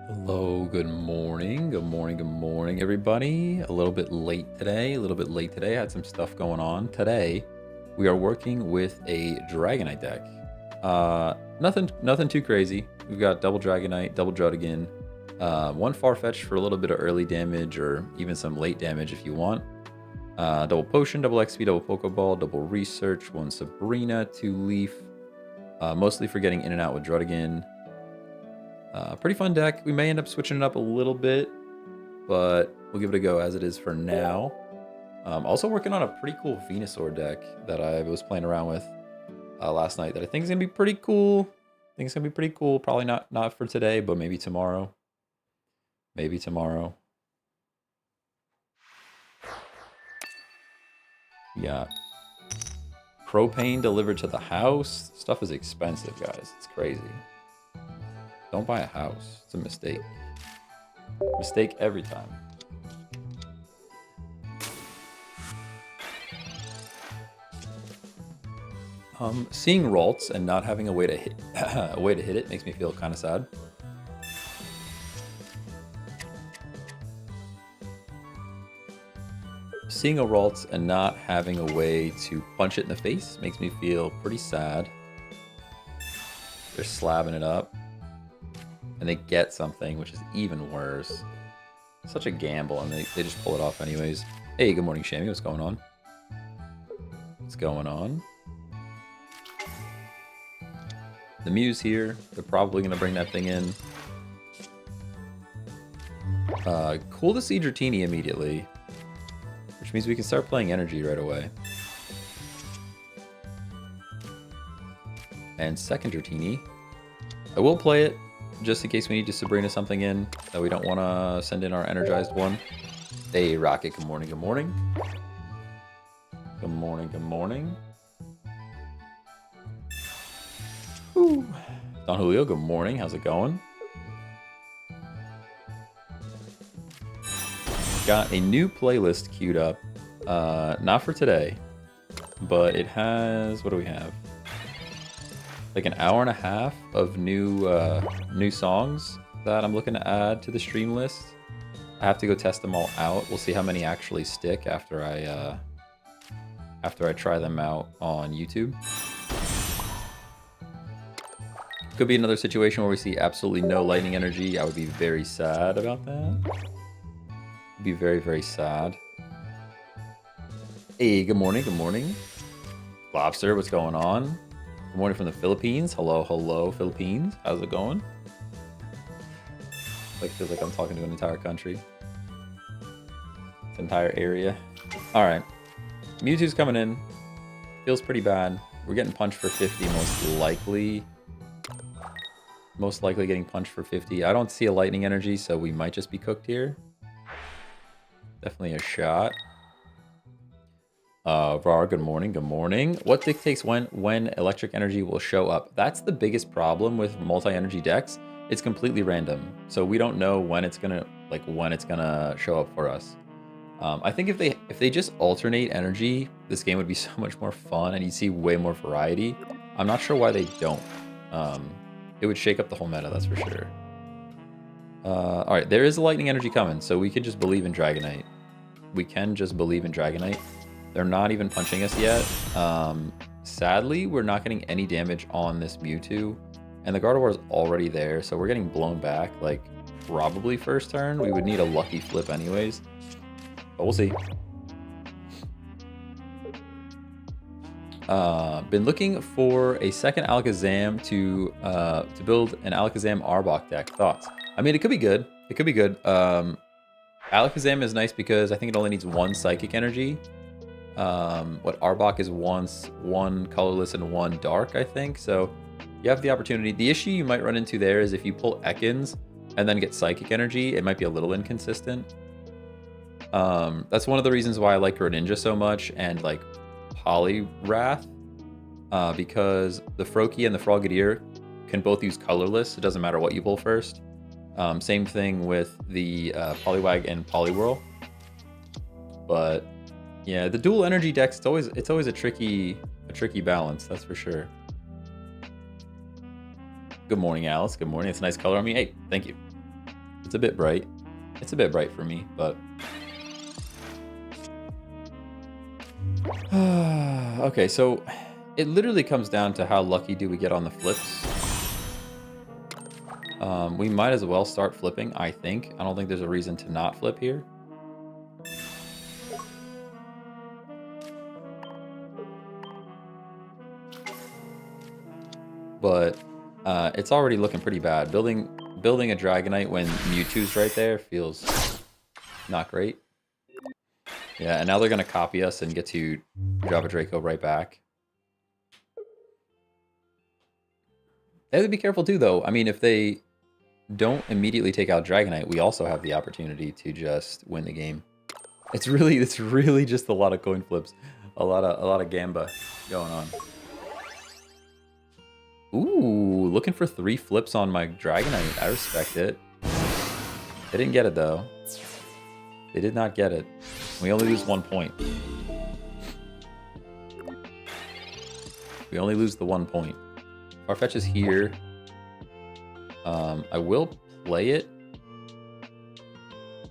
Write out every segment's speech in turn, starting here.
Hello, good morning. Good morning, good morning, everybody. A little bit late today. I had some stuff going on. Today, we are working with a Dragonite deck. Nothing too crazy. We've got double Dragonite, double Druddigan, one Farfetch for a little bit of early damage or even some late damage if you want. Double Potion, double XP, double Pokeball, double Research, one Sabrina, two Leaf, mostly for getting in and out with Druddigan. Pretty fun deck. We may end up switching it up a little bit, but we'll give it a go as it is for now. Also working on a pretty cool Venusaur deck that I was playing around with last night that I think is going to be pretty cool. Probably not for today, but maybe tomorrow. Maybe tomorrow. Yeah. Propane delivered to the house. Stuff is expensive, guys. It's crazy. Don't buy a house. It's a mistake. Mistake every time. Seeing Ralts and not having a way to hit it makes me feel kind of sad. Seeing a Ralts and not having a way to punch it in the face makes me feel pretty sad. They're slabbing it up. And they get something, which is even worse. Such a gamble, and they just pull it off anyways. Hey, good morning, Shammy. What's going on? What's going on? The Mew's here. They're probably going to bring that thing in. Cool to see Dratini immediately. Which means we can start playing energy right away. And second Dratini. I will play it. Just in case we need to Sabrina something in that we don't want to send in our energized one. Hey, Rocket, good morning, good morning. Good morning, good morning. Woo. Don Julio, good morning. How's it going? Got a new playlist queued up. Not for today, but it has, what do we have? Like an hour and a half of new songs that I'm looking to add to the stream list. I have to go test them all out. We'll see how many actually stick after I try them out on YouTube. Could be another situation where we see absolutely no lightning energy. I would be very sad about that. Be very, very sad. Hey, good morning, good morning. Lobster, what's going on? Good morning from the Philippines. Hello, hello, Philippines. How's it going? Like, feels like I'm talking to an entire country. This entire area. Alright. Mewtwo's coming in. Feels pretty bad. We're getting punched for 50 most likely. Most likely getting punched for 50. I don't see a lightning energy, so we might just be cooked here. Definitely a shot. Rar, good morning, good morning. What dictates when electric energy will show up? That's the biggest problem with multi-energy decks. It's completely random. So we don't know when it's gonna show up for us. I think if they just alternate energy, this game would be so much more fun and you'd see way more variety. I'm not sure why they don't. It would shake up the whole meta, that's for sure. Alright, there is a lightning energy coming, so we could just believe in Dragonite. We can just believe in Dragonite. They're not even punching us yet. Sadly, we're not getting any damage on this Mewtwo. And the Gardevoir is already there, so we're getting blown back, like, probably first turn. We would need a lucky flip anyways. But we'll see. Been looking for a second Alakazam to build an Alakazam Arbok deck. Thoughts? I mean, it could be good. It could be good. Alakazam is nice because I think it only needs one Psychic Energy. What Arbok is one colorless and one dark, I think. So you have the opportunity. The issue you might run into there is if you pull Ekans and then get Psychic Energy, it might be a little inconsistent. That's one of the reasons why I like Greninja so much and like Poliwrath, because the Froakie and the Frogadier can both use colorless. It doesn't matter what you pull first. Same thing with the Poliwag and Poliwhirl. But yeah, the dual energy decks, it's always a tricky balance, that's for sure. Good morning, Alice. Good morning. It's a nice color on me. Hey, thank you. It's a bit bright. It's a bit bright for me, but... Okay, so it literally comes down to how lucky do we get on the flips. We might as well start flipping, I think. I don't think there's a reason to not flip here. But it's already looking pretty bad. Building a Dragonite when Mewtwo's right there feels not great. Yeah, and now they're going to copy us and get to drop a Draco right back. They have to be careful too, though. I mean, if they don't immediately take out Dragonite, we also have the opportunity to just win the game. It's really just a lot of coin flips, a lot of gamba going on. Ooh, looking for 3 flips on my Dragonite. I respect it. They didn't get it though. They did not get it. We only lose 1 point. We only lose the 1 point. Farfetch is here. I will play it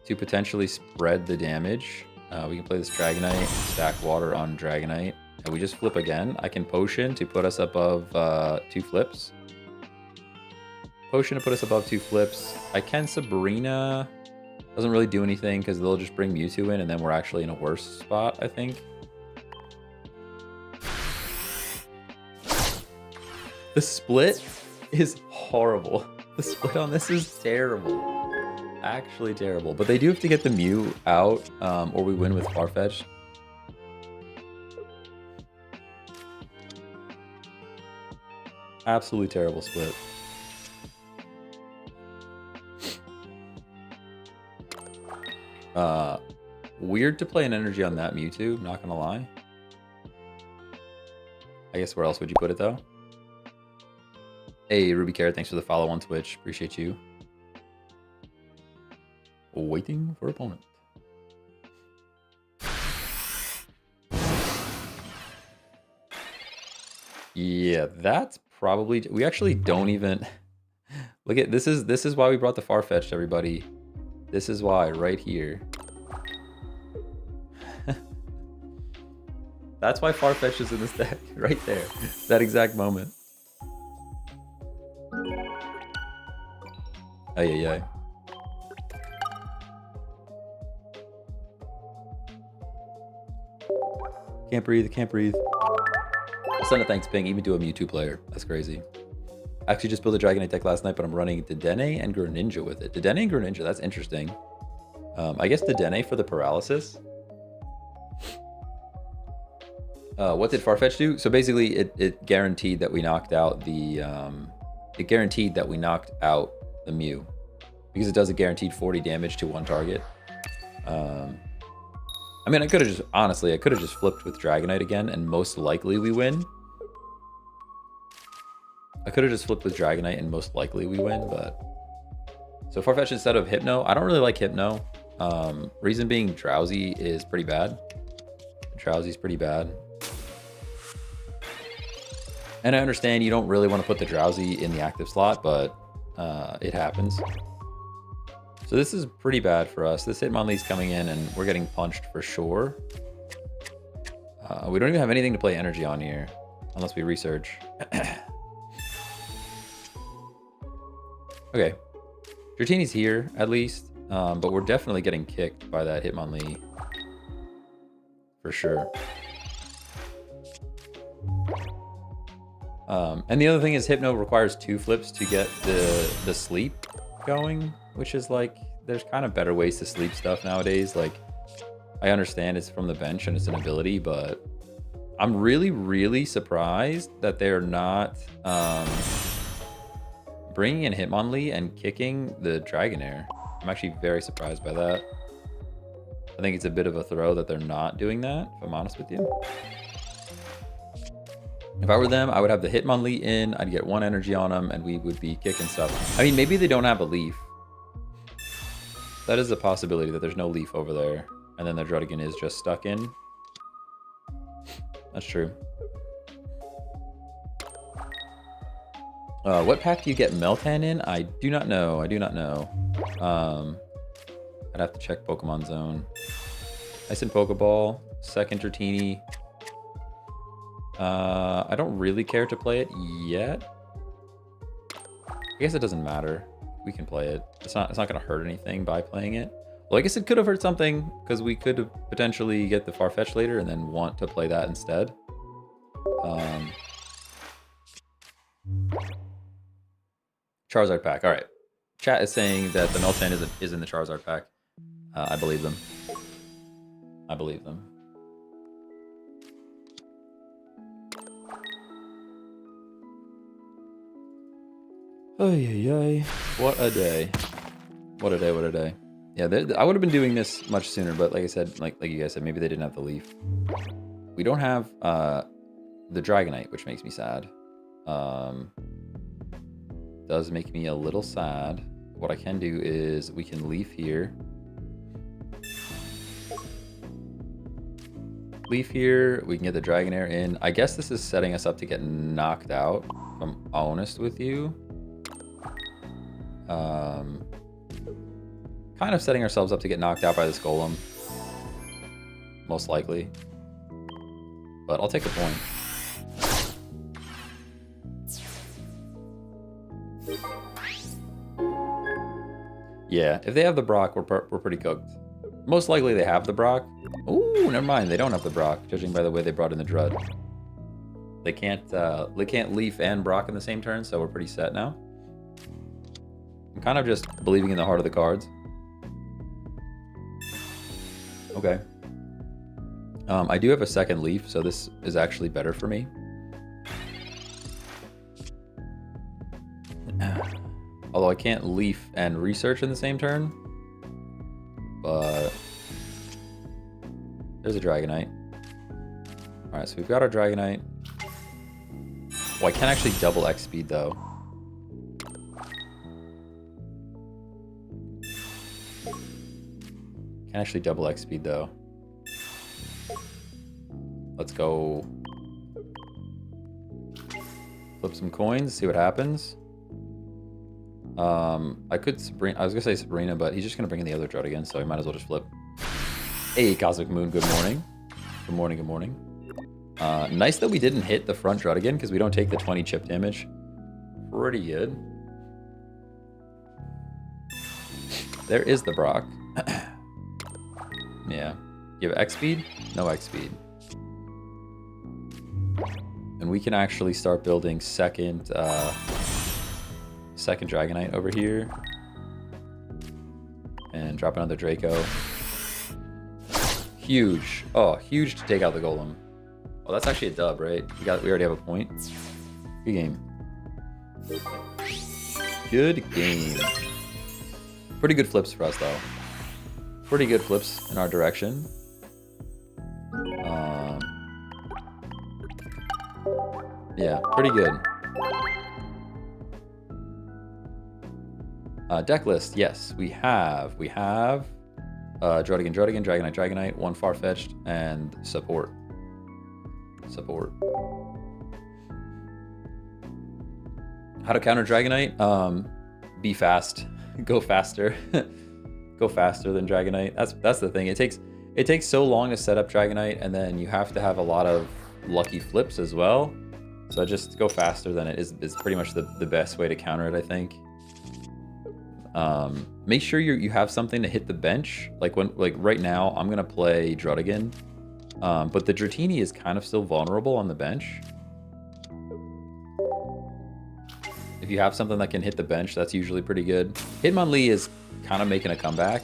to potentially spread the damage. We can play this Dragonite, stack water on Dragonite, and we just flip again. I can potion to put us above 2 flips. Potion to put us above 2 flips. I can Sabrina. Doesn't really do anything because they'll just bring Mewtwo in and then we're actually in a worse spot, I think. The split is horrible. The split on this is terrible. Actually terrible. But they do have to get the Mew out or we win with Farfetch. Absolutely terrible split. Weird to play an energy on that Mewtwo, not gonna lie. I guess where else would you put it though? Hey, Ruby Carrot, thanks for the follow on Twitch. Appreciate you. Waiting for opponent. Yeah, that's probably... We actually don't even... Look at... This is why we brought the Farfetch'd, everybody. This is why, right here. That's why Farfetch is in this deck, right there. That exact moment. Ay, ay, ay. Can't breathe, can't breathe. Send a thanks ping, even to a Mewtwo player. That's crazy. I actually just built a Dragonite deck last night, but I'm running Dedenne and Greninja with it. Dedenne and Greninja, that's interesting. I guess Dedenne for the paralysis. What did Farfetch do? So basically, it guaranteed that we knocked out the... it guaranteed that we knocked out the Mew. Because it does a guaranteed 40 damage to one target. I mean, I could have just... Honestly, I could have just flipped with Dragonite again, and most likely we win. I could have just flipped with Dragonite, and most likely we win, but... So Farfetch instead of Hypno. I don't really like Hypno. Reason being, Drowsy is pretty bad. Drowsy's pretty bad. And I understand you don't really want to put the Drowsy in the active slot, but it happens. So this is pretty bad for us. This Hitmonlee's coming in and we're getting punched for sure. We don't even have anything to play energy on here, unless we research. Okay. Dratini's here, at least. But we're definitely getting kicked by that Hitmonlee. For sure. And the other thing is Hypno requires 2 flips to get the sleep going, which is like, there's kind of better ways to sleep stuff nowadays. Like, I understand it's from the bench and it's an ability, but I'm really, really surprised that they're not bringing in Hitmonlee and kicking the Dragonair. I'm actually very surprised by that. I think it's a bit of a throw that they're not doing that, if I'm honest with you. If I were them, I would have the Hitmonlee in, I'd get 1 energy on them, and we would be kicking stuff. I mean, maybe they don't have a leaf. That is a possibility that there's no leaf over there, and then the Druddigan is just stuck in. That's true. What pack do you get Meltan in? I do not know. I do not know. I'd have to check Pokemon Zone. Ice and Pokeball. Second Dratini. I don't really care to play it yet. I guess it doesn't matter. We can play it. It's not gonna hurt anything by playing it. Well, I guess it could have hurt something because we could potentially get the Farfetch later and then want to play that instead. Charizard pack. All right. Chat is saying that the Meltan is in the Charizard pack. I believe them. I believe them. Ay. What a day. What a day, what a day. Yeah, I would have been doing this much sooner, but like I said, like you guys said, maybe they didn't have the leaf. We don't have the Dragonite, which makes me sad. Does make me a little sad. What I can do is we can leaf here. Leaf here, we can get the Dragonair in. I guess this is setting us up to get knocked out, if I'm honest with you. Kind of setting ourselves up to get knocked out by this Golem. Most likely. But I'll take the point. Yeah, if they have the Brock, we're pretty cooked. Most likely they have the Brock. Ooh, never mind, they don't have the Brock, judging by the way they brought in the Drud. They can't Leaf and Brock in the same turn, so we're pretty set now. I'm kind of just believing in the heart of the cards. Okay. I do have a second Leaf, so this is actually better for me. Although I can't Leaf and Research in the same turn. But there's a Dragonite. Alright, so we've got our Dragonite. Oh, I can actually double X speed though. Can actually double X speed though. Let's go flip some coins, see what happens. I could Sabrina. I was gonna say Sabrina, but he's just gonna bring in the other Drud again, so we might as well just flip. Hey, Cosmic Moon, good morning. Good morning, good morning. Nice that we didn't hit the front Drud again, because we don't take the 20 chip damage. Pretty good. There is the Brock. Yeah. You have X speed? No X speed. And we can actually start building second Dragonite over here. And drop another Draco. Huge. Oh, huge to take out the Golem. Oh, that's actually a dub, right? We already have a point. Good game. Good game. Pretty good flips for us, though. Pretty good flips in our direction. Yeah, pretty good. Deck list, yes, we have Druddigan, Dragonite, one Farfetched, and support. How to counter Dragonite? Be fast. Go faster. Go faster than Dragonite. That's the thing. It takes so long to set up Dragonite, and then you have to have a lot of lucky flips as well. So just go faster than it is pretty much the best way to counter it, I think. Make sure you have something to hit the bench. Like right now, I'm gonna play Druddigan, but the Dratini is kind of still vulnerable on the bench. If you have something that can hit the bench, that's usually pretty good. Hitmonlee is kind of making a comeback.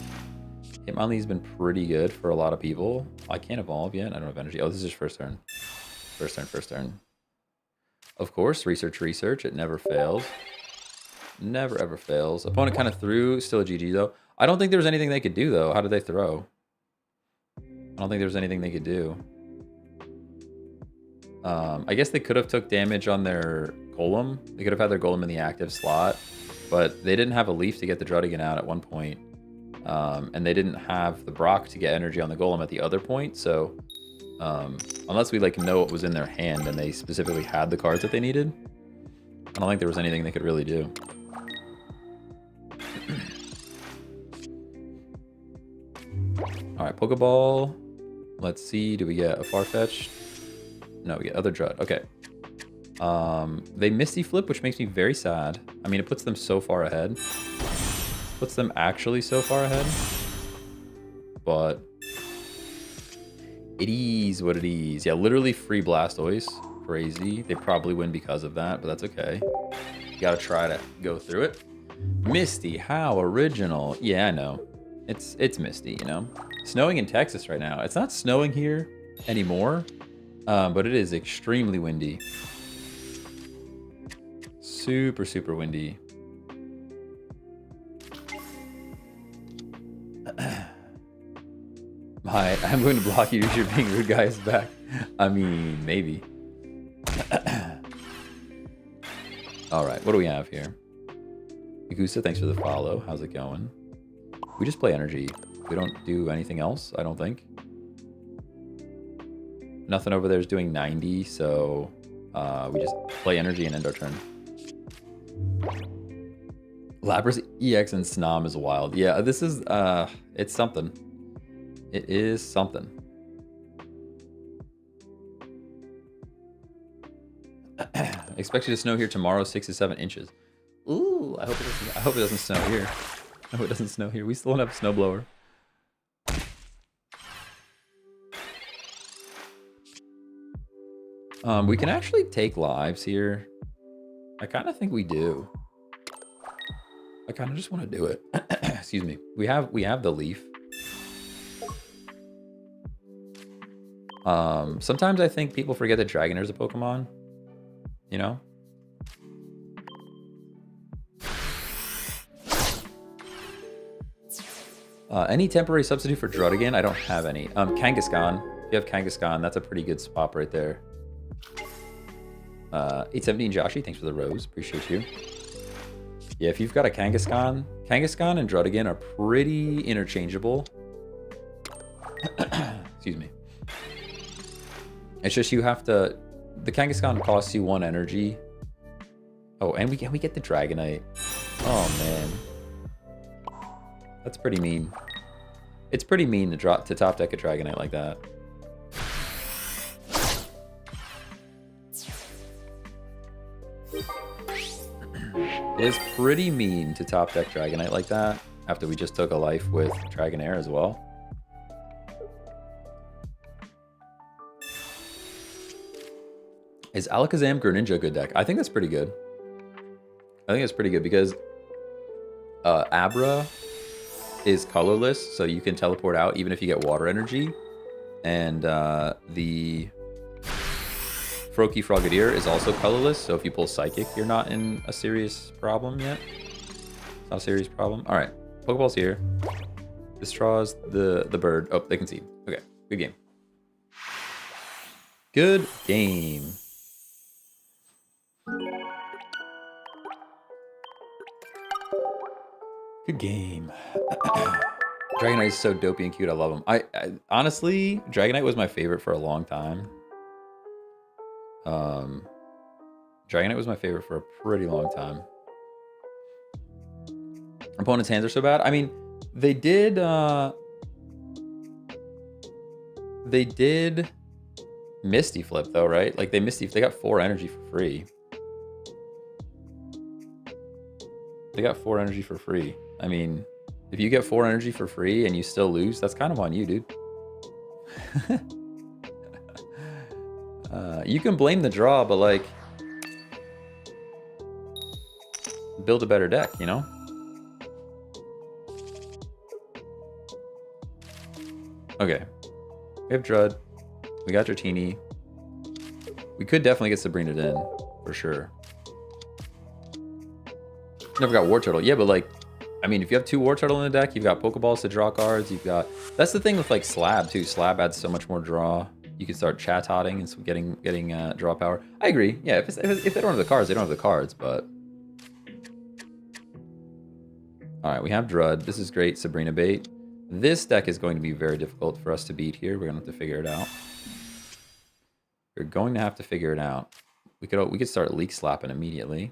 Hitmonlee's been pretty good for a lot of people. I can't evolve yet. I don't have energy. Oh, this is first turn. First turn. Of course, research. It never fails. Never ever fails. Opponent kind of threw. Still a GG though. I don't think there was anything they could do though. How did they throw? I don't think there was anything they could do. I guess they could have took damage on their Golem. They could have had their Golem in the active slot, but they didn't have a Leaf to get the Druddigan out at one point. And they didn't have the Brock to get energy on the Golem at the other point, so unless we know what was in their hand and they specifically had the cards that they needed, I don't think there was anything they could really do. All right, Pokeball. Let's see. Do we get a Farfetch'd? No, we get other Drud. Okay. They Misty Flip, which makes me very sad. I mean, it puts them so far ahead. Puts them actually so far ahead. But it is what it is. Yeah, literally free Blastoise. Crazy. They probably win because of that, but that's okay. You gotta try to go through it. Misty, how original. Yeah, I know. It's Misty, you know? Snowing in Texas right now. It's not snowing here anymore, but it is extremely windy. Super, super windy. I'm going to block you because you're being rude, guys. Back. I mean, maybe. All right, what do we have here? Igusa, thanks for the follow. How's it going? We just play energy. We don't do anything else, I don't think. Nothing over there is doing 90, so we just play energy and end our turn. Lapras EX and Snom is wild. Yeah, this is, it's something. It is something. Expect you to snow here tomorrow, 6 to 7 inches. Ooh, I hope it doesn't snow here. I hope it doesn't snow here. We still don't have a snowblower. We can actually take lives here. I kind of think we do. I kind of just want to do it. Excuse me. We have the leaf. Sometimes I think people forget that Dragonair is a Pokemon. You know? Any temporary substitute for Druddigan? I don't have any. Kangaskhan. If you have Kangaskhan, that's a pretty good swap right there. 817 Joshi, thanks for the rose. Appreciate you. Yeah, if you've got a Kangaskhan and Druddigan are pretty interchangeable. Excuse me. It's just you have to... The Kangaskhan costs you 1 energy. Oh, and we get the Dragonite. Oh, man. That's pretty mean. It's pretty mean to top deck a Dragonite like that. It's pretty mean to top deck Dragonite like that after we just took a life with Dragonair as well. Is Alakazam Greninja a good deck? I think that's pretty good. I think it's pretty good because Abra is colorless, so you can teleport out even if you get water energy. And the Froakie Frogadier is also colorless, so if you pull Psychic, you're not in a serious problem yet. It's not a serious problem. All right, Pokeball's here. This draws the bird. Oh, they can see. Okay, good game. Good game. Good game. Dragonite is so dopey and cute. I love him. I honestly, Dragonite was my favorite for a long time. Dragonite was my favorite for a pretty long time. Opponent's hands are so bad. I mean, they did Misty Flip though, right? Like they got 4 energy for free. They got 4 energy for free. I mean, if you get 4 energy for free and you still lose, that's kind of on you, dude. You can blame the draw, but like, build a better deck, you know? Okay. We have Drud. We got Dratini. We could definitely get Sabrina in, for sure. Never got War Turtle. Yeah, but like, I mean, if you have 2 War Turtle in the deck, you've got Pokeballs to draw cards. You've got... That's the thing with like Slab too. Slab adds so much more draw. You can start chat-hotting and getting draw power. I agree. Yeah, if they don't have the cards, they don't have the cards, but... Alright, we have Drud. This is great. Sabrina bait. This deck is going to be very difficult for us to beat here. We're going to have to figure it out. We're going to have to figure it out. We could start Leak Slapping immediately.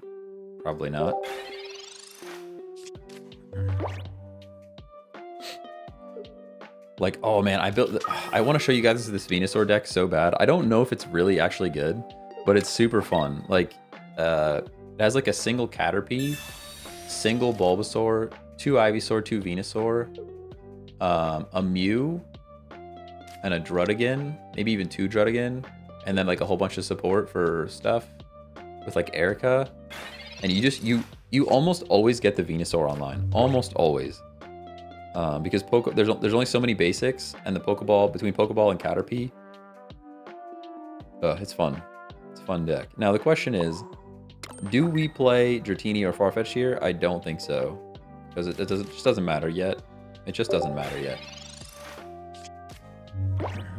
Probably not. Like, oh man, I want to show you guys this Venusaur deck so bad. I don't know if it's really actually good, but it's super fun. Like, it has like a single Caterpie, single Bulbasaur, 2 Ivysaur, 2 Venusaur, a Mew, and a Druddigon, maybe even 2 Druddigon, and then like a whole bunch of support for stuff with like Erica. And you almost always get the Venusaur online, almost always. Because there's only so many basics, and the Pokeball, between Pokeball and Caterpie, it's fun. It's a fun deck. Now the question is, do we play Dratini or Farfetch'd here? I don't think so, because it just doesn't matter yet. It just doesn't matter yet.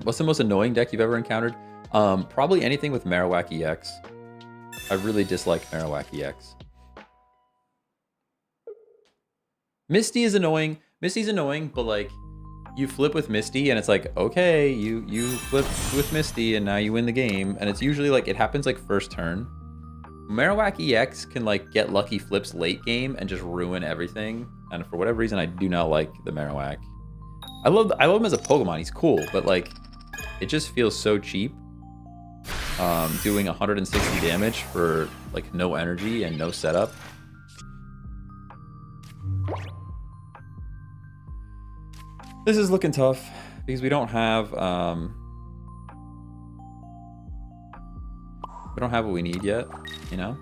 What's the most annoying deck you've ever encountered? Probably anything with Marowak EX. I really dislike Marowak EX. Misty is annoying. Misty's annoying, but like, you flip with Misty and it's like, okay, you flip with Misty and now you win the game. And it's usually like, it happens like first turn. Marowak EX can like get lucky flips late game and just ruin everything. And for whatever reason, I do not like the Marowak. I love him as a Pokemon. He's cool, but like, it just feels so cheap. Doing 160 damage for like no energy and no setup. This is looking tough because we don't have what we need yet, you know?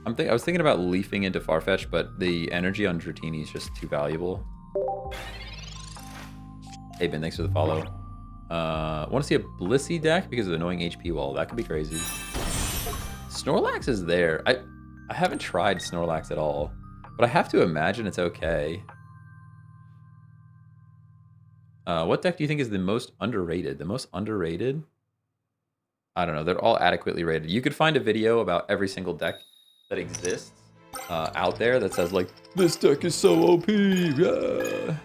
I was thinking about leafing into Farfetch'd, but the energy on Dratini is just too valuable. Hey Ben, thanks for the follow. Want to see a Blissey deck because of the annoying HP wall. That could be crazy. Snorlax is there. I haven't tried Snorlax at all, but I have to imagine it's okay. What deck do you think is the most underrated? The most underrated? I don't know. They're all adequately rated. You could find a video about every single deck that exists out there that says, like, this deck is so OP. Yeah.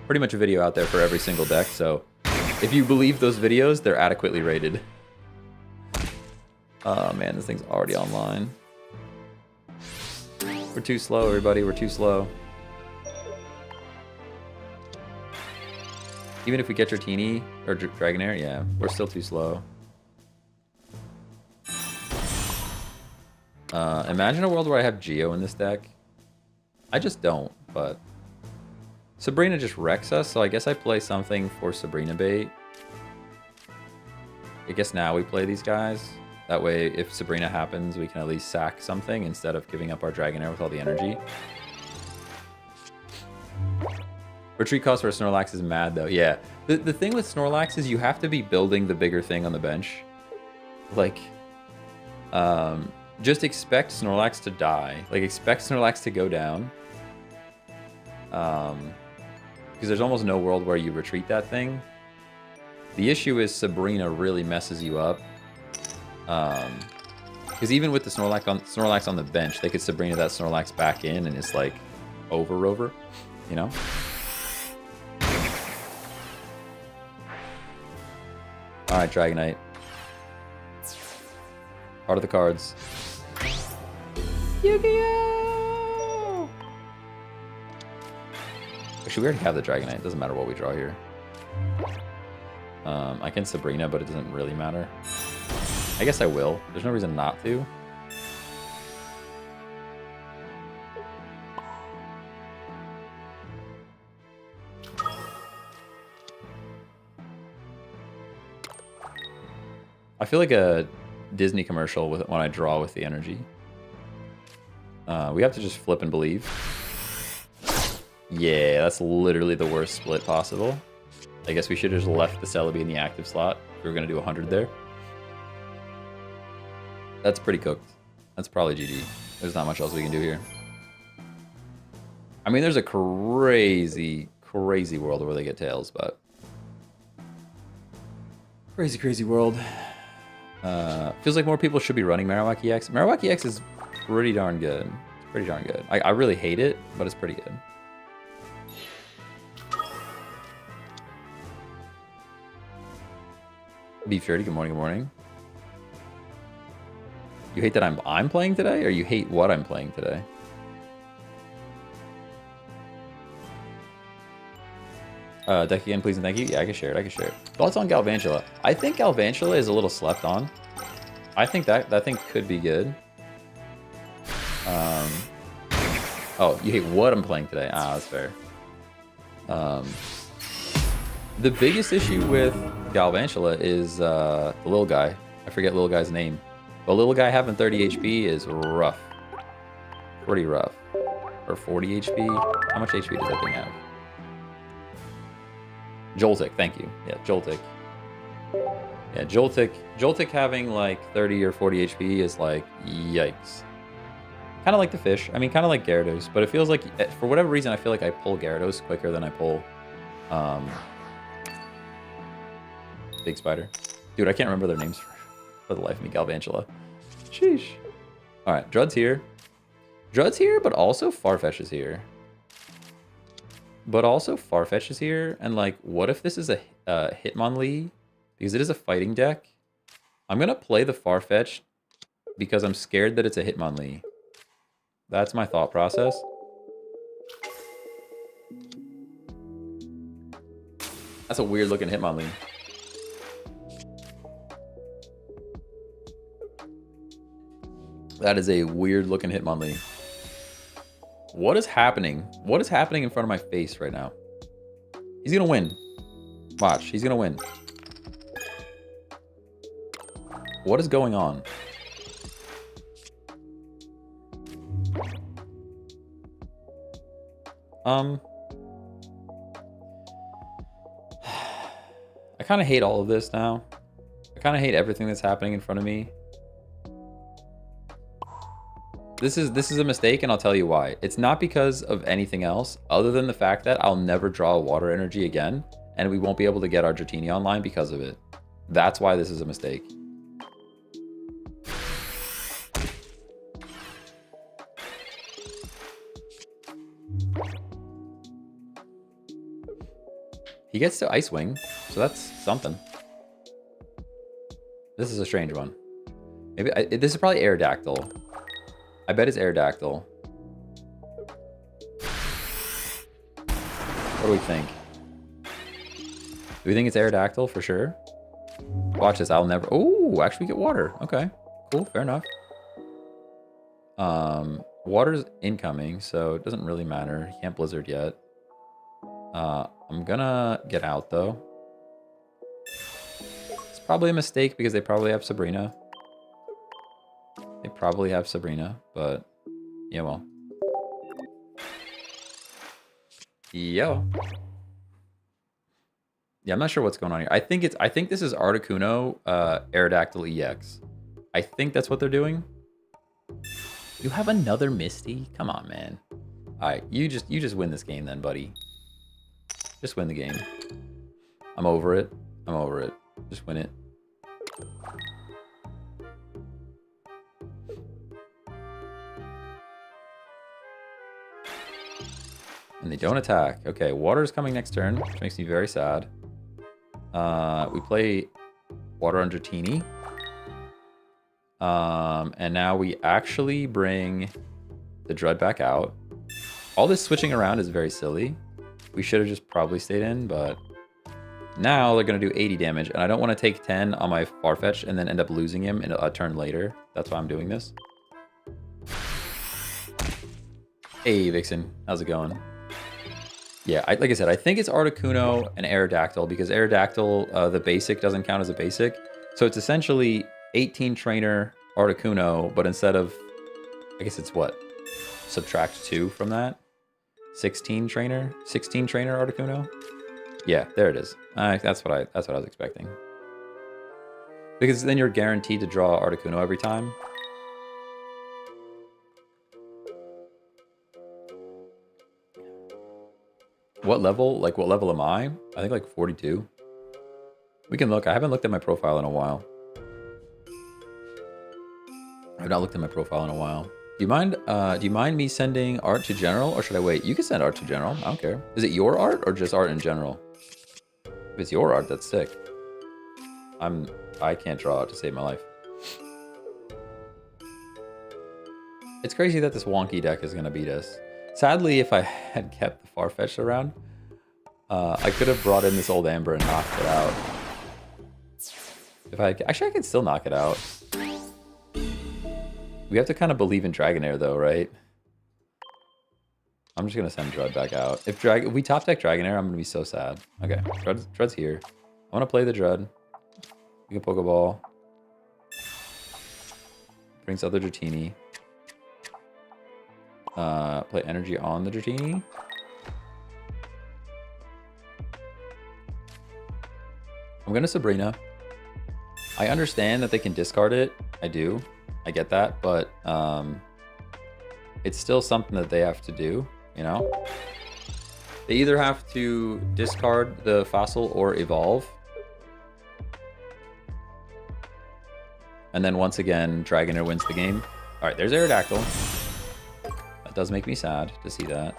Pretty much a video out there for every single deck. So if you believe those videos, they're adequately rated. Oh, man, this thing's already online. We're too slow, everybody. We're too slow. Even if we get Dratini or Dragonair, yeah, we're still too slow. Imagine a world where I have Geo in this deck. I just don't, but Sabrina just wrecks us, so I guess I play something for Sabrina bait. I guess now we play these guys. That way, if Sabrina happens, we can at least sack something instead of giving up our Dragonair with all the energy. Retreat cost for a Snorlax is mad, though. Yeah. The thing with Snorlax is you have to be building the bigger thing on the bench. Like, just expect Snorlax to die. Like, expect Snorlax to go down. Because there's almost no world where you retreat that thing. The issue is Sabrina really messes you up. Because even with the Snorlax on the bench, they could Sabrina that Snorlax back in and it's like over, you know? Alright, Dragonite. Part of the cards. Yu-Gi-Oh! Actually, we already have the Dragonite. It doesn't matter what we draw here. I can Sabrina, but it doesn't really matter. I guess I will. There's no reason not to. I feel like a Disney commercial when I draw with the energy. We have to just flip and believe. Yeah, that's literally the worst split possible. I guess we should have just left the Celebi in the active slot if we were going to do 100 there. That's pretty cooked. That's probably GG. There's not much else we can do here. I mean, there's a crazy, crazy world where they get tails, but... Crazy, crazy world. Feels like more people should be running Marowak EX. Marowak EX is pretty darn good. It's pretty darn good. I really hate it, but it's pretty good. Beef Fury, good morning, good morning. You hate that I'm playing today, or you hate what I'm playing today? Deck again, please and thank you. Yeah, I can share it. I can share it. Thoughts on Galvantula? I think Galvantula is a little slept on. I think that thing could be good. Oh, you hate what I'm playing today? Ah, that's fair. The biggest issue with Galvantula is the little guy. I forget little guy's name. But little guy having 30 HP is rough. Pretty rough. Or 40 HP. How much HP does that thing have? Joltik, thank you. Yeah, Joltik. Yeah, Joltik having like 30 or 40 HP is like, yikes. Kind of like the fish. I mean, kind of like Gyarados. But it feels like, for whatever reason, I feel like I pull Gyarados quicker than I pull Big Spider. Dude, I can't remember their names for the life of me. Galvantula. Sheesh. Alright, Drud's here. Drud's here, but also Farfetch is here. And like, what if this is a Hitmonlee? Because it is a fighting deck. I'm going to play the Farfetch because I'm scared that it's a Hitmonlee. That's my thought process. That's a weird looking Hitmonlee. That is a weird looking Hitmonlee. What is happening? What is happening in front of my face right now? He's gonna win. Watch, he's gonna win. What is going on? I kind of hate all of this now. I kind of hate everything that's happening in front of me. This is a mistake, and I'll tell you why. It's not because of anything else, other than the fact that I'll never draw a water energy again, and we won't be able to get our Dratini online because of it. That's why this is a mistake. He gets to Ice Wing, so that's something. This is a strange one. Maybe this is probably Aerodactyl. I bet it's Aerodactyl. What do we think? Do we think it's Aerodactyl for sure? Watch this. I'll never. Oh, actually we get water. Okay, cool. Fair enough. Water's incoming, so it doesn't really matter. He can't Blizzard yet. I'm gonna get out though. It's probably a mistake because they probably have Sabrina. They probably have Sabrina, but yeah, well. Yo. Yeah, I'm not sure what's going on here. I think this is Articuno, Aerodactyl EX. I think that's what they're doing. You have another Misty? Come on, man. All right, you just win this game then, buddy. Just win the game. I'm over it. I'm over it. Just win it. And they don't attack. Okay, water is coming next turn, which makes me very sad. We play water on Dratini. And now we actually bring the Drud back out. All this switching around is very silly. We should have just probably stayed in, but now they're going to do 80 damage, and I don't want to take 10 on my Farfetch and then end up losing him in a turn later. That's why I'm doing this. Hey, Vixen. How's it going? Yeah, like I said, I think it's Articuno and Aerodactyl, because Aerodactyl, the basic doesn't count as a basic. So it's essentially 18 trainer Articuno, but instead of, I guess it's what? Subtract 2 from that? 16 trainer Articuno? Yeah, there it is. That's what I was expecting. Because then you're guaranteed to draw Articuno every time. What level? Like, what level am I? I think like 42. We can look. I haven't looked at my profile in a while. I've not looked at my profile in a while. Do you mind me sending art to general, or should I wait? You can send art to general. I don't care. Is it your art or just art in general? If it's your art, that's sick. I can't draw it to save my life. It's crazy that this wonky deck is going to beat us. Sadly, if I had kept the Farfetch'd around, I could have brought in this old Amber and knocked it out. Actually, I can still knock it out. We have to kind of believe in Dragonair, though, right? I'm just going to send Drud back out. If we top deck Dragonair, I'm going to be so sad. Okay, Drud's here. I want to play the Drud. We can Pokeball. Brings out the Dratini. Play energy on the Dratini. I'm going to Sabrina. I understand that they can discard it. I do. I get that. But it's still something that they have to do, you know? They either have to discard the Fossil or Evolve. And then once again, Dragonair wins the game. All right, there's Aerodactyl. That does make me sad to see that.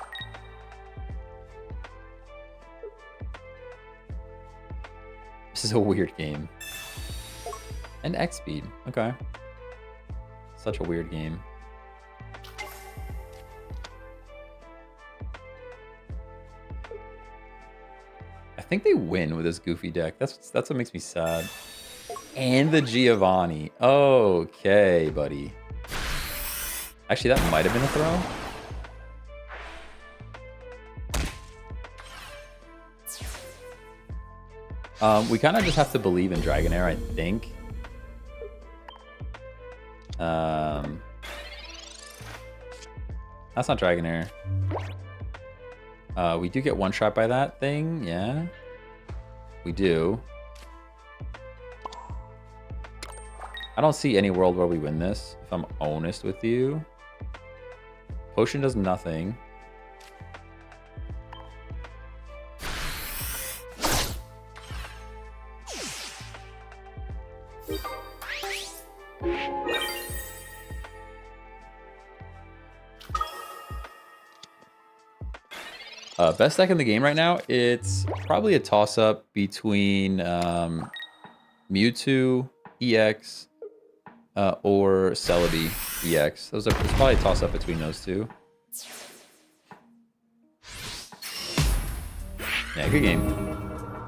This is a weird game. And X-Speed, okay. Such a weird game. I think they win with this goofy deck. That's what makes me sad. And the Giovanni. Okay, buddy. Actually, that might have been a throw. We kind of just have to believe in Dragonair, I think. That's not Dragonair. We do get one shot by that thing, yeah. We do. I don't see any world where we win this, if I'm honest with you. Potion does nothing. Best deck in the game right now, it's probably a toss-up between Mewtwo, EX, or Celebi, EX. It's probably a toss-up between those two. Yeah, good game.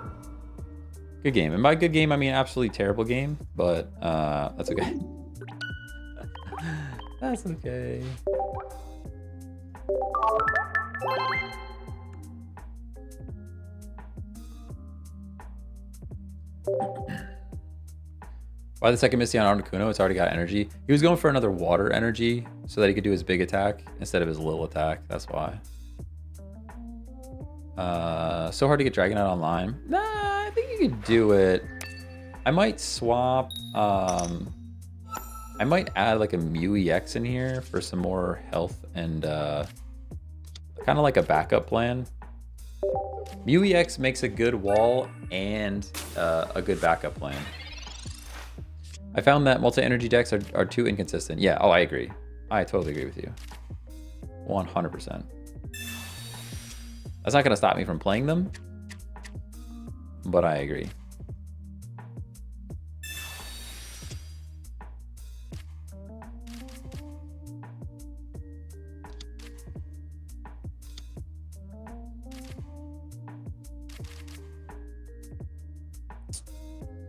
Good game. And by good game, I mean absolutely terrible game, but that's okay. That's okay. Why the second Misty on Articuno? It's already got energy. He was going for another water energy so that he could do his big attack instead of his little attack. That's why. So hard to get Dragonite online. Nah, I think you could do it. I might swap. I might add like a Mew EX in here for some more health and kind of like a backup plan. Mew EX makes a good wall and a good backup plan. I found that multi-energy decks are too inconsistent. Yeah, oh, I agree. I totally agree with you. 100%. That's not going to stop me from playing them, but I agree.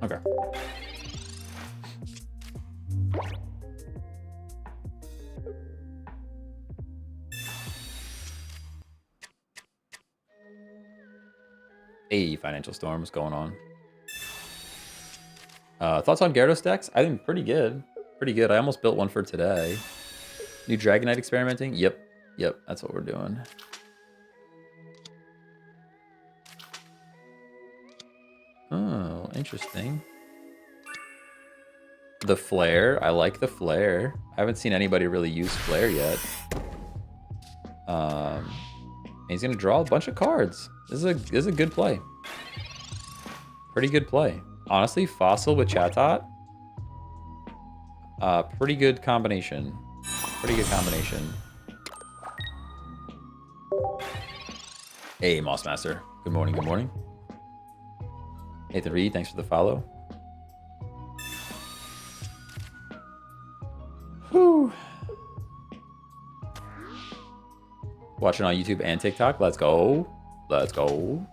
Okay. Hey, Financial Storm, what's going on? Thoughts on Gyarados decks? I think pretty good. Pretty good. I almost built one for today. New Dragonite experimenting? Yep. Yep, that's what we're doing. Oh, interesting. The Flare. I like the Flare. I haven't seen anybody really use Flare yet. He's gonna draw a bunch of cards. This is a good play. Pretty good play. Honestly, Fossil with Chatot. Pretty good combination. Pretty good combination. Hey, Mossmaster. Good morning, good morning. Nathan Reed, thanks for the follow. Whew. Watching on YouTube and TikTok. Let's go. Let's go.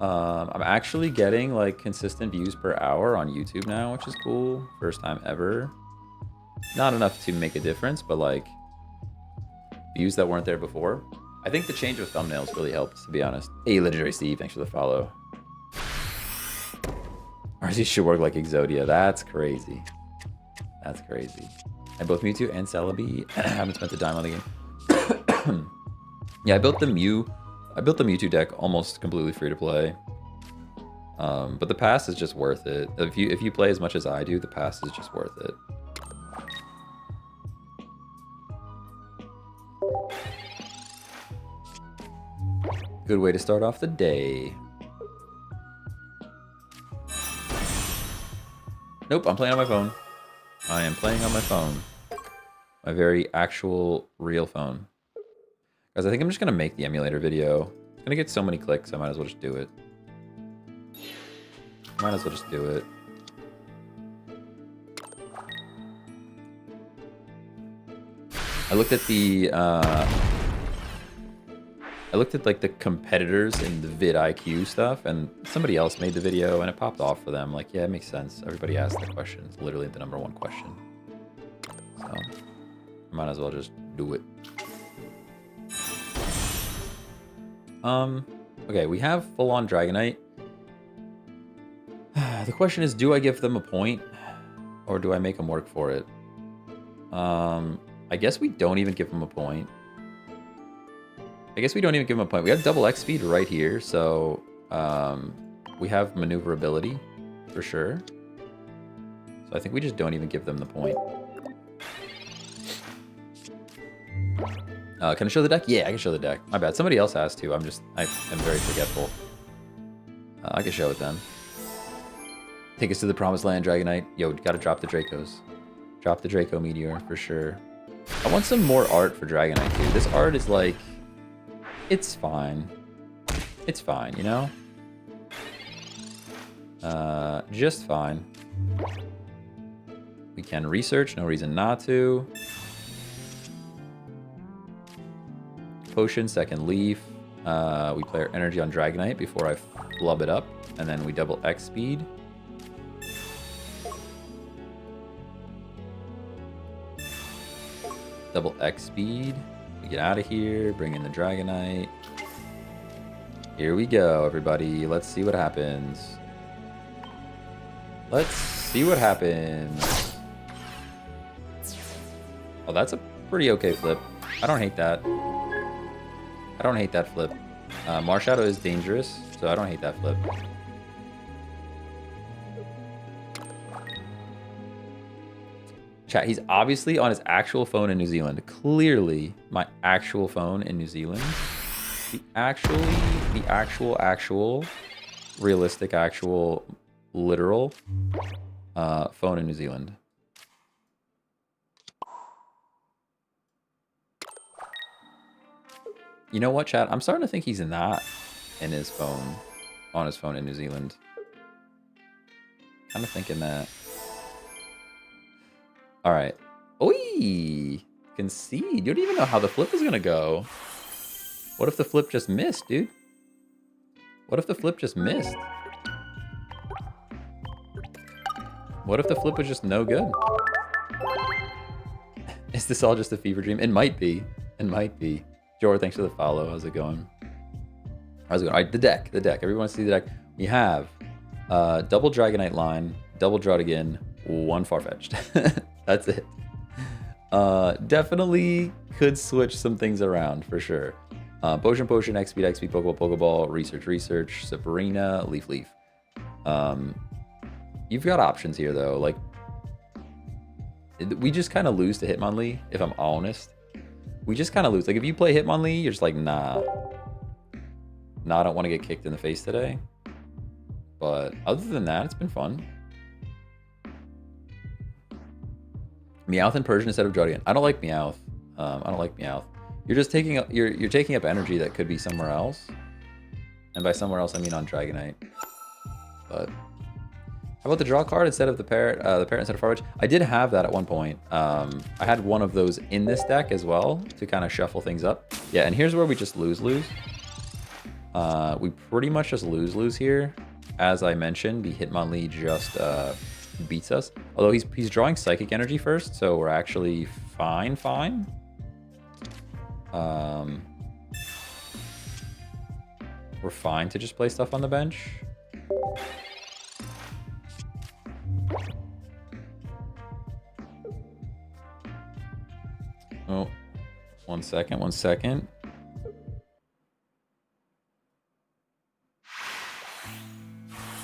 I'm actually getting like consistent views per hour on YouTube now, which is cool. First time ever. Not enough to make a difference, but like views that weren't there before. I think the change of thumbnails really helps, to be honest. Hey, Legendary Steve, thanks for the follow. RC should work like Exodia. That's crazy. That's crazy. I both Mewtwo and Celebi. I haven't spent a dime on the game. Yeah, I built the Mewtwo deck almost completely free to play. But the pass is just worth it. If you play as much as I do, the pass is just worth it. Good way to start off the day. Nope, I'm playing on my phone. I am playing on my phone. My very actual, real phone. Guys, I think I'm just going to make the emulator video. It's going to get so many clicks, I might as well just do it. Might as well just do it. I looked at the... I looked at like the competitors in the vidIQ stuff, and somebody else made the video, and it popped off for them. Like, yeah, it makes sense. Everybody asked the question. It's literally the #1 question. So, might as well just do it. Okay, we have full-on Dragonite. The question is, do I give them a point, or do I make them work for it? I guess we don't even give them a point. We have double X speed right here, so we have maneuverability for sure. So I think we just don't even give them the point. Can I show the deck? Yeah, I can show the deck. My bad. Somebody else has to. I am very forgetful. I can show it then. Take us to the promised land, Dragonite. Yo, gotta drop the Dracos. Drop the Draco Meteor for sure. I want some more art for Dragonite too. This art is like... It's fine. It's fine, you know? Just fine. We can research, no reason not to. Potion, second leaf. We play our energy on Dragonite before I flub it up. And then we double X speed. Double X speed. Get out of here, bring in the Dragonite. Here we go, everybody. Let's see what happens. Let's see what happens. Oh, that's a pretty okay flip. I don't hate that. I don't hate that flip. Marshadow is dangerous, so I don't hate that flip. Chat, he's obviously on his actual phone in New Zealand. Clearly, my actual phone in New Zealand. The actual, realistic, literal phone in New Zealand. You know what, chat? I'm starting to think he's not in his phone, on his phone in New Zealand. Kind of thinking that. All right. Oi! Concede. You don't even know how the flip is going to go. What if the flip just missed, dude? What if the flip just missed? What if the flip was just no good? Is this all just a fever dream? It might be. It might be. Jor, thanks for the follow. How's it going? How's it going? All right, the deck. Everyone wants to see the deck. We have double Dragonite line, double Draudigan, one Farfetch'd. That's it. Definitely could switch some things around for sure. Potion, X speed, Pokeball, Research, Sabrina, Leaf. You've got options here though. Like, we just kind of lose to Hitmonlee, if I'm honest. We just kind of lose. Like, if you play Hitmonlee, you're just like, nah. Nah, I don't want to get kicked in the face today. But other than that, it's been fun. Meowth and Persian instead of Draudigan. I don't like Meowth. I don't like Meowth. You're just taking up you're taking up energy that could be somewhere else. And by somewhere else I mean on Dragonite. But How about the draw card instead of the parrot instead of Farfetch? I did have that at one point. I had one of those in this deck as well to kind of shuffle things up. Yeah, and here's where we just lose. We pretty much just lose here. As I mentioned, the Hitmonlee just beats us. Although he's drawing Psychic Energy first, so we're actually fine. We're fine to just play stuff on the bench. Oh, 1 second, 1 second.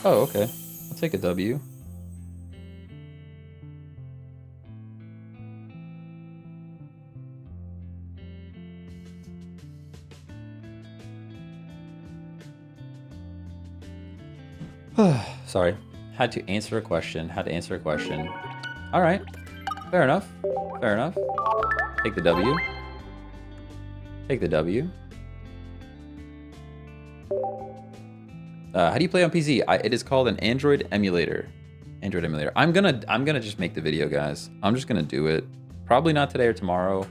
Oh, okay. I'll take a W. Sorry. Had to answer a question. All right. Fair enough. Take the W. How do you play on PC? It is called an Android emulator. I'm gonna just make the video, guys. I'm just gonna do it. Probably not today or tomorrow.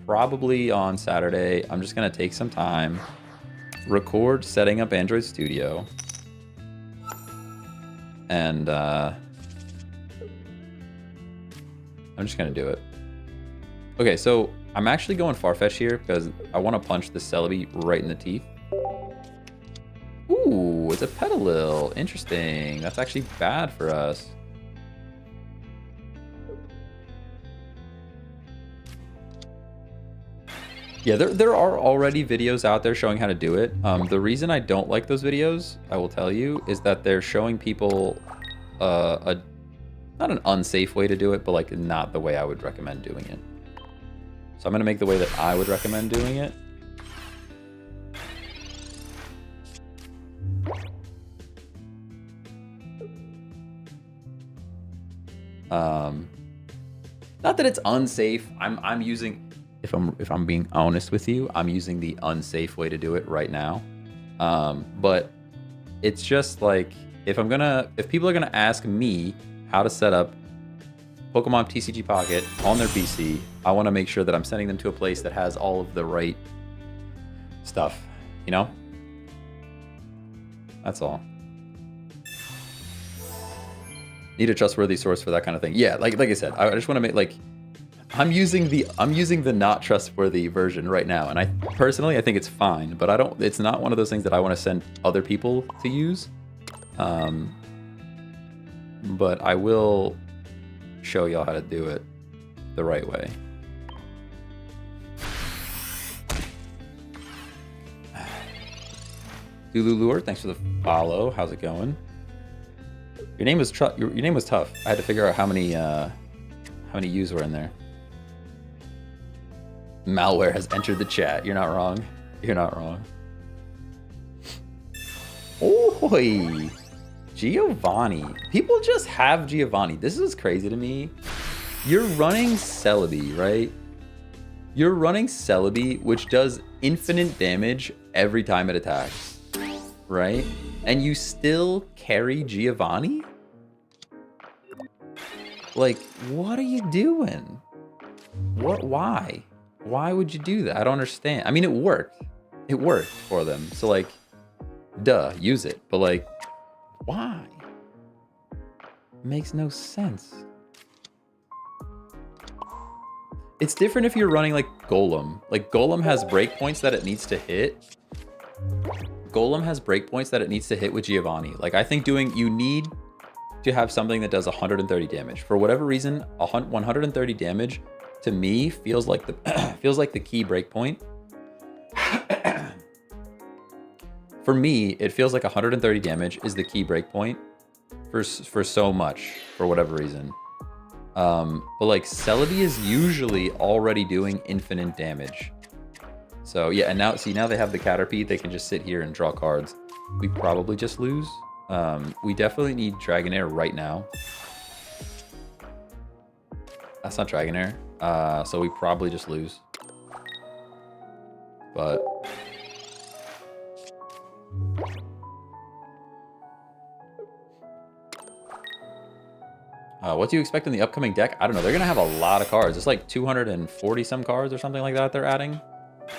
Probably on Saturday. I'm just gonna take some time, record setting up Android Studio, and I'm just gonna do it. Okay, so I'm actually going Farfetch here because I want to punch the Celebi right in the teeth. Ooh, it's a Petalil. Interesting. That's actually bad for us. Yeah, there are already videos out there showing how to do it. The reason I don't like those videos, I will tell you, is that they're showing people not an unsafe way to do it, but like not the way I would recommend doing it. So I'm going to make the way that I would recommend doing it. Not that it's unsafe. I'm using, if I'm being honest with you, I'm using the unsafe way to do it right now. But it's just like, if people are gonna ask me how to set up Pokemon TCG Pocket on their PC, I want to make sure that I'm sending them to a place that has all of the right stuff, you know? That's all. Need a trustworthy source for that kind of thing. Yeah, like I said, I just want to make, like, I'm using the not trustworthy version right now, and I personally think it's fine, but it's not one of those things that I want to send other people to use. But I will show y'all how to do it the right way. Dululure, thanks for the follow. How's it going? Your name was tough. I had to figure out how many U's were in there. Malware has entered the chat. You're not wrong. Oi, Giovanni. People just have Giovanni. This is crazy to me. You're running Celebi, right? You're running Celebi, which does infinite damage every time it attacks, right? And you still carry Giovanni? Like, what are you doing? Why? Why would you do that? I don't understand. I mean, it worked. It worked for them. So, like, duh, use it. But, like, why? It makes no sense. It's different if you're running, like, Golem. Like, Golem has breakpoints that it needs to hit. Golem has breakpoints that it needs to hit with Giovanni. Like, I think you need to have something that does 130 damage. For whatever reason, 130 damage to me feels like the key breakpoint. For me, it feels like 130 damage is the key breakpoint for so much, for whatever reason. But like, Celebi is usually already doing infinite damage. So yeah, and now they have the Caterpie. They can just sit here and draw cards. We probably just lose. We definitely need Dragonair right now. That's not Dragonair. So we probably just lose. But What do you expect in the upcoming deck? I don't know. They're going to have a lot of cards. It's like 240 some cards or something like that they're adding.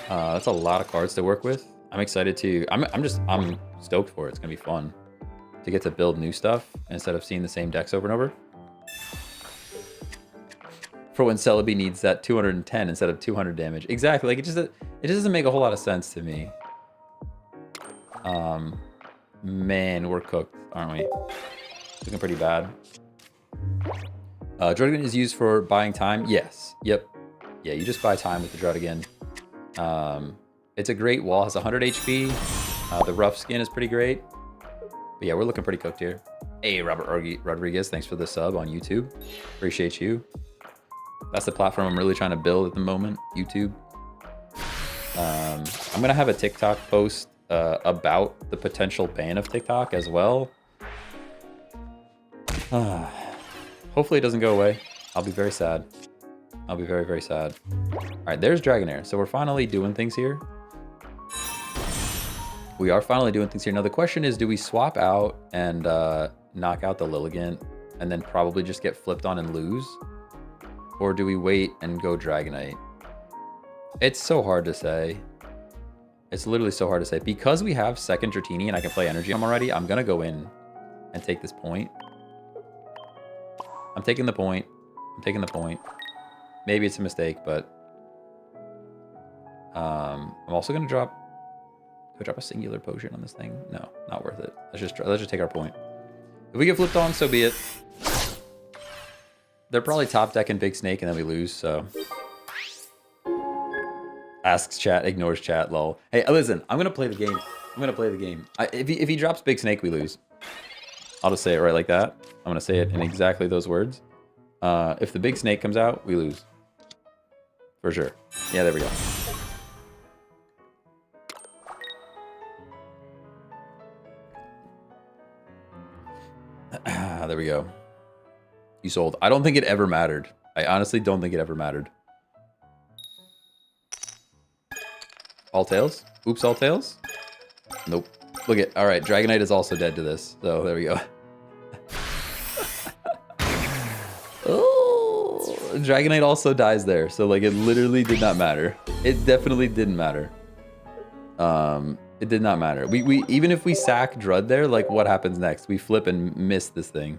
That's a lot of cards to work with. I'm excited to... I'm stoked for it. It's going to be fun to get to build new stuff instead of seeing the same decks over and over. For when Celebi needs that 210 instead of 200 damage. Exactly. Like, it just doesn't make a whole lot of sense to me. Man, we're cooked, aren't we? Looking pretty bad. Dragonite is used for buying time. Yes. Yep. Yeah, you just buy time with the Dragonite. It's a great wall. Has 100 HP. The rough skin is pretty great. But yeah, we're looking pretty cooked here. Hey, Robert Rodriguez, thanks for the sub on YouTube. Appreciate you. That's the platform I'm really trying to build at the moment, YouTube. I'm going to have a TikTok post about the potential ban of TikTok as well. Hopefully it doesn't go away. I'll be very sad. I'll be very, very sad. All right, there's Dragonair. So we're finally doing things here. We are finally doing things here. Now the question is, do we swap out and knock out the Lilligant and then probably just get flipped on and lose? Or do we wait and go Dragonite? It's so hard to say. It's literally so hard to say. Because we have second Dratini and I can play Energy Arm already, I'm going to go in and take this point. I'm taking the point. I'm taking the point. Maybe it's a mistake, but... I'm also going to drop... Do I drop a singular potion on this thing? No, not worth it. Let's just take our point. If we get flipped on, so be it. They're probably top decking Big Snake and then we lose, so... Asks chat, ignores chat, lol. Hey, listen, I'm going to play the game. I'm going to play the game. If he drops Big Snake, we lose. I'll just say it right like that. I'm going to say it in exactly those words. If the Big Snake comes out, we lose. For sure. Yeah, there we go. There we go. You sold. I don't think it ever mattered. I honestly don't think it ever mattered. All tails? Oops, all tails? Nope. Look at, all right, Dragonite is also dead to this. So there we go. Oh, Dragonite also dies there. So like it literally did not matter. It definitely didn't matter. It did not matter. We even if we sack Drud there, like what happens next? We flip and miss this thing.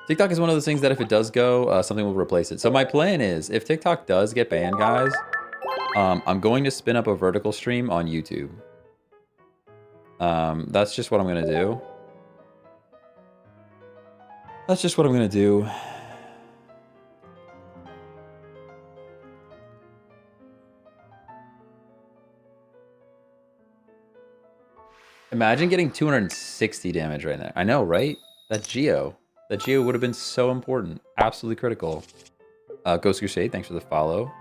TikTok is one of those things that if it does go, something will replace it. So my plan is, if TikTok does get banned, guys, I'm going to spin up a vertical stream on YouTube. That's just what I'm going to do. That's just what I'm going to do. Imagine getting 260 damage right now. I know, right? That Geo. That Geo would have been so important. Absolutely critical. Ghost Crusade, thanks for the follow.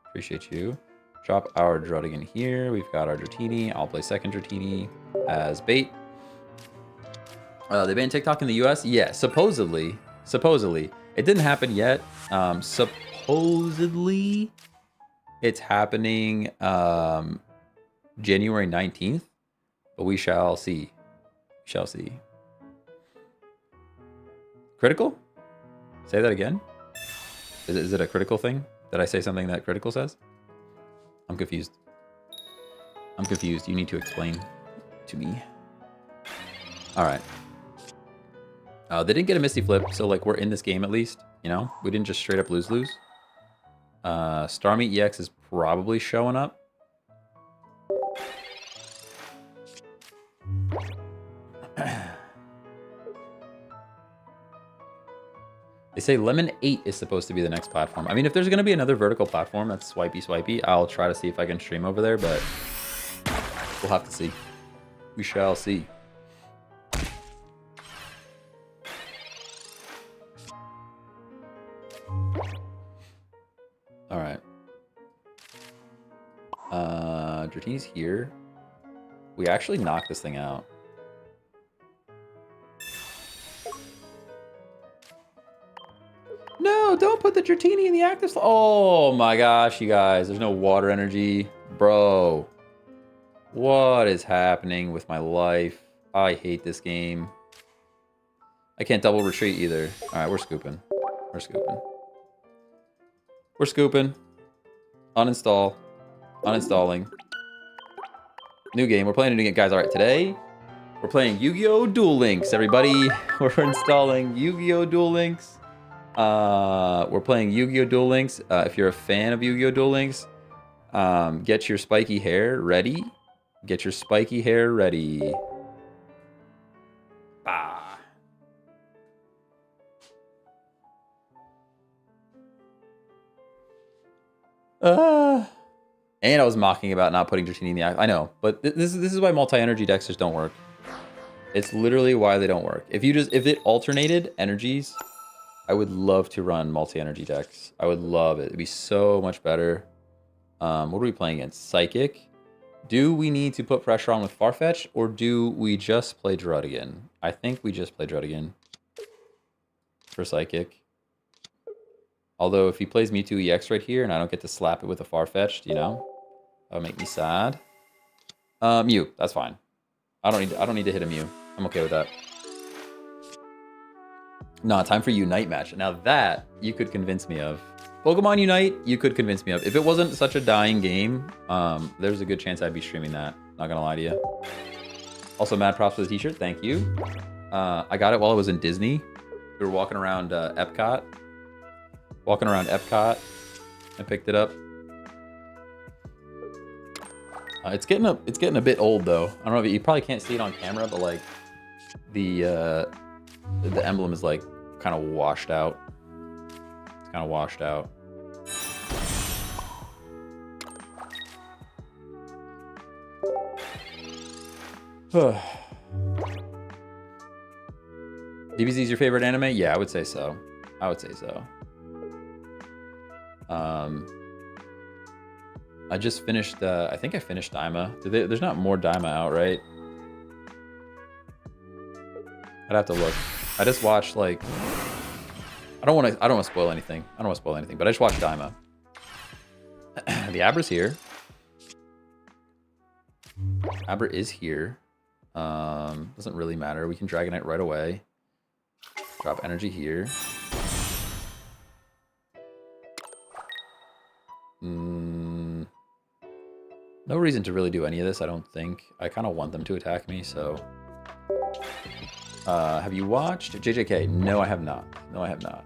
Appreciate you. Drop our Druddigan here. We've got our Dratini. I'll play second Dratini as bait. They banned TikTok in the US? Yeah, supposedly. Supposedly. It didn't happen yet. Supposedly, it's happening January 19th. But we shall see. We shall see. Critical? Say that again? Is it a critical thing? Did I say something that critical says? I'm confused. I'm confused. You need to explain to me. All right. They didn't get a Misty Flip, so like we're in this game at least. You know, we didn't just straight up lose. Starmie EX is probably showing up. They say Lemon 8 is supposed to be the next platform. I mean, if there's going to be another vertical platform that's swipey, I'll try to see if I can stream over there, but we'll have to see. We shall see. All right. Dratini's here. We actually knocked this thing out. No, don't put the Dratini in the active slot. Oh my gosh, you guys. There's no water energy. Bro. What is happening with my life? I hate this game. I can't double retreat either. All right, we're scooping. We're scooping. We're scooping. Uninstall. Uninstalling. New game. We're playing a new game. Guys, all right, today we're playing Yu-Gi-Oh! Duel Links, everybody. We're installing Yu-Gi-Oh! Duel Links. We're playing Yu-Gi-Oh! Duel Links. If you're a fan of Yu-Gi-Oh! Duel Links, get your spiky hair ready. Get your spiky hair ready. Bah. And I was mocking about not putting Dratini in the act. I know, but this is why multi-energy decks just don't work. It's literally why they don't work. If it alternated energies, I would love to run multi-energy decks. I would love it. It'd be so much better. What are we playing against? Psychic. Do we need to put pressure on with Farfetch, or do we just play Druddigan? I think we just play Druddigan for Psychic. Although if he plays Mewtwo EX right here and I don't get to slap it with a Farfetch'd, you know, that'll make me sad. Mew, that's fine. I don't need to hit a Mew. I'm okay with that. Nah, time for Unite match. Now that you could convince me of. Pokemon Unite, you could convince me of. If it wasn't such a dying game, there's a good chance I'd be streaming that. Not gonna lie to you. Also, mad props for the t-shirt. Thank you. I got it while I was in Disney. We were walking around Epcot. I picked it up. It's getting a bit old though. I don't know if you probably can't see it on camera, but like the emblem is like kind of washed out. It's kind of washed out. DBZ is your favorite anime? Yeah, I would say so. I would say so. I just finished, I think I finished Daima. There's not more Daima out, right? I'd have to look. I just watched like, I don't want to spoil anything. I don't want to spoil anything, but I just watched Daima. The Abra's here. Abra is here. Doesn't really matter. We can Dragonite right away. Drop energy here. No reason to really do any of this, I don't think. I kind of want them to attack me, so... have you watched JJK? No, I have not. No, I have not.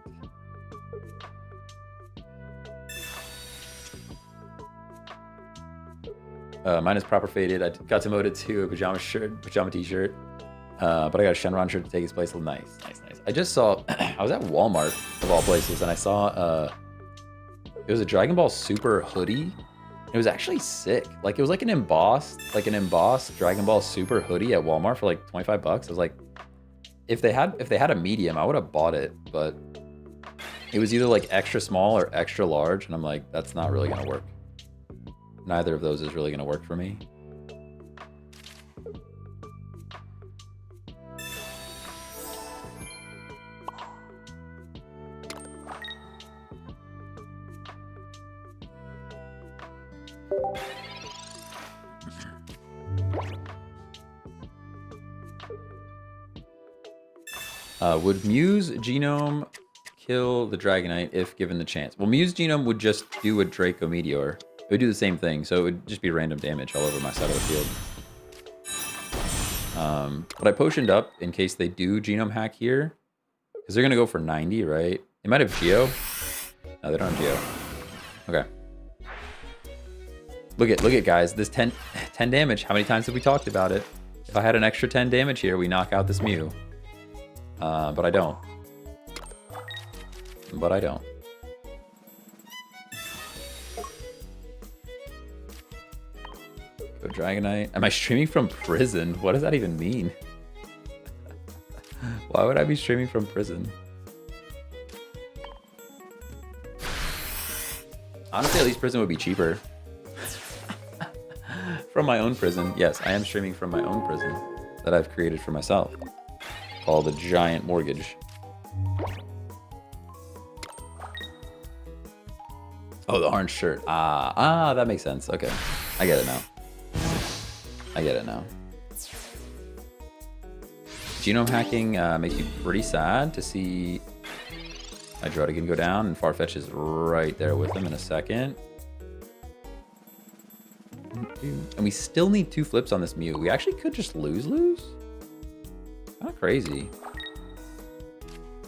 Mine is proper faded. I got demoted to a pajama t-shirt. But I got a Shenron shirt to take his place. Nice, nice, nice. I just saw... I was at Walmart, of all places, and I saw... it was a Dragon Ball Super hoodie. It was actually sick. Like, it was like an embossed Dragon Ball Super hoodie at Walmart for like 25 bucks. I was like, if they had a medium, I would have bought it, but it was either like extra small or extra large, and I'm like, that's not really gonna work. Neither of those is really gonna work for me. Would Mew's genome kill the Dragonite if given the chance? Well, Mew's genome would just do a Draco Meteor. It would do the same thing, so it would just be random damage all over my side of the field. But I potioned up in case they do genome hack here, because they're gonna go for 90, right? They might have Geo. No, they don't have Geo. Okay. Look at guys, this 10 damage. How many times have we talked about it? If I had an extra 10 damage here, we knock out this Mew. But I don't. But I don't. Go Dragonite. Am I streaming from prison? What does that even mean? Why would I be streaming from prison? Honestly, at least prison would be cheaper. From my own prison. Yes, I am streaming from my own prison that I've created for myself. Called a giant mortgage. Oh, the orange shirt. That makes sense. Okay. I get it now. I get it now. Genome hacking makes me pretty sad to see my Dragonite go down, and Farfetch is right there with him in a second. And we still need 2 flips on this Mew. We actually could just lose. Kind of crazy.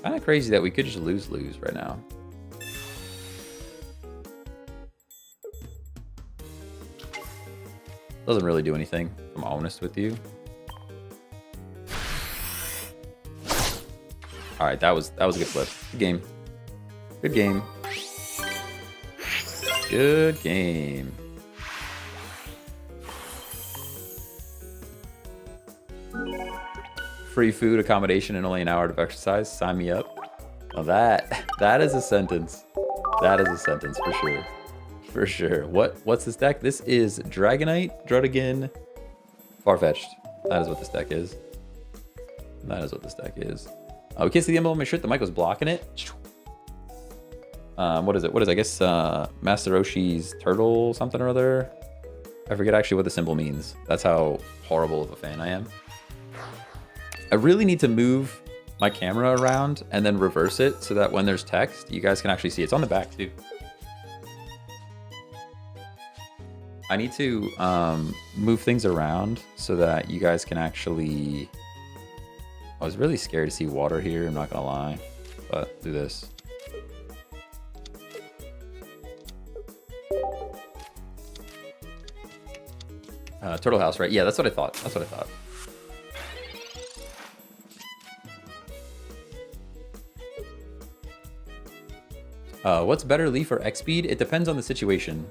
Kind of crazy that we could just lose right now. Doesn't really do anything, if I'm honest with you. All right, that was a good flip. Good game. Good game. Good game. Free food, accommodation, and only an hour of exercise. Sign me up. Well, that is a sentence. That is a sentence for sure. For sure. What's this deck? This is Dragonite, Druddigan, Farfetched. That is what this deck is. That is what this deck is. We can't see the emblem on my shirt. The mic was blocking it. What is it? I guess Master Roshi's turtle something or other. I forget actually what the symbol means. That's how horrible of a fan I am. I really need to move my camera around and then reverse it so that when there's text, you guys can actually see. It's on the back too. I need to move things around so that you guys can actually... I was really scared to see water here, I'm not gonna lie, but do this. Turtle House, right? Yeah, that's what I thought. That's what I thought. What's better, Leaf or X-Speed? It depends on the situation.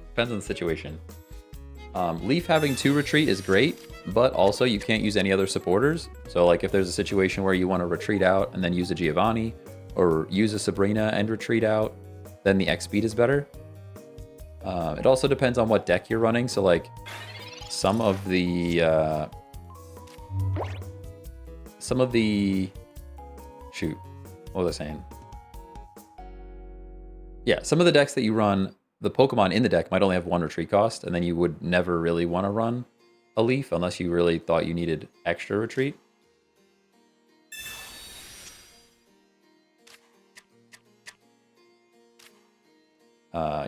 Depends on the situation. Leaf having 2 retreat is great, but also you can't use any other supporters. So like if there's a situation where you want to retreat out and then use a Giovanni, or use a Sabrina and retreat out, then the X-Speed is better. It also depends on what deck you're running. So like some of the shoot, what was I saying? Yeah, some of the decks that you run, the Pokemon in the deck might only have 1 retreat cost, and then you would never really want to run a Leaf unless you really thought you needed extra retreat.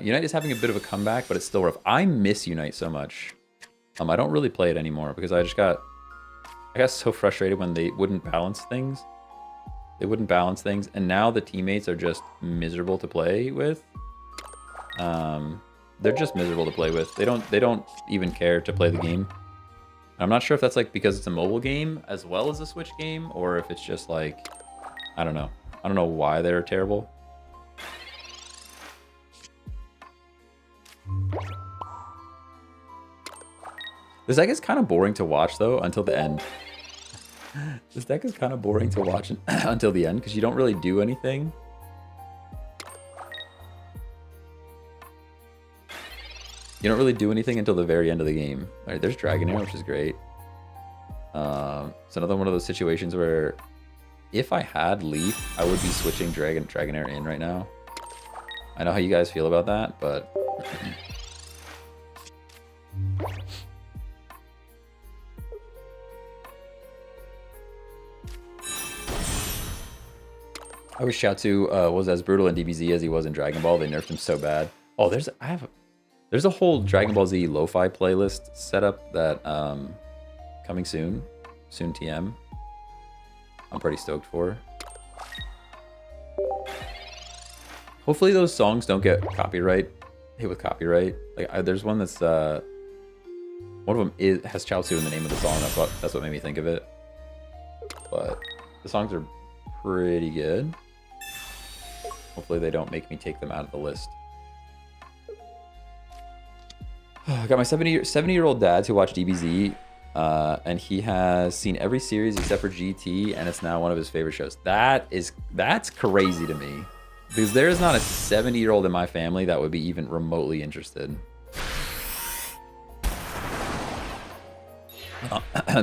Unite is having a bit of a comeback, but it's still rough. I miss Unite so much. I don't really play it anymore because I got so frustrated when they wouldn't balance things. They wouldn't balance things, and now the teammates are just miserable to play with. They're just miserable to play with. They don't even care to play the game. I'm not sure if that's like because it's a mobile game as well as a Switch game, or if it's just like, I don't know. I don't know why they're terrible. This deck is kind of boring to watch though until the end. This deck is kind of boring to watch until the end because you don't really do anything. You don't really do anything until the very end of the game. All right, there's Dragonair, which is great. It's another one of those situations where if I had Leaf, I would be switching Dragonair in right now. I know how you guys feel about that, but... I wish Chaozu was as brutal in DBZ as he was in Dragon Ball. They nerfed him so bad. Oh, there's a whole Dragon Ball Z lo-fi playlist set up that coming soon TM. I'm pretty stoked for. Hopefully those songs don't get hit with copyright. Like there's one that's one of them has Chaozu in the name of the song. That's what made me think of it. But the songs are pretty good. Hopefully they don't make me take them out of the list. I got my 70-year-old dad who watched DBZ, and he has seen every series except for GT, and it's now one of his favorite shows. That's crazy to me, because there is not a 70-year-old in my family that would be even remotely interested.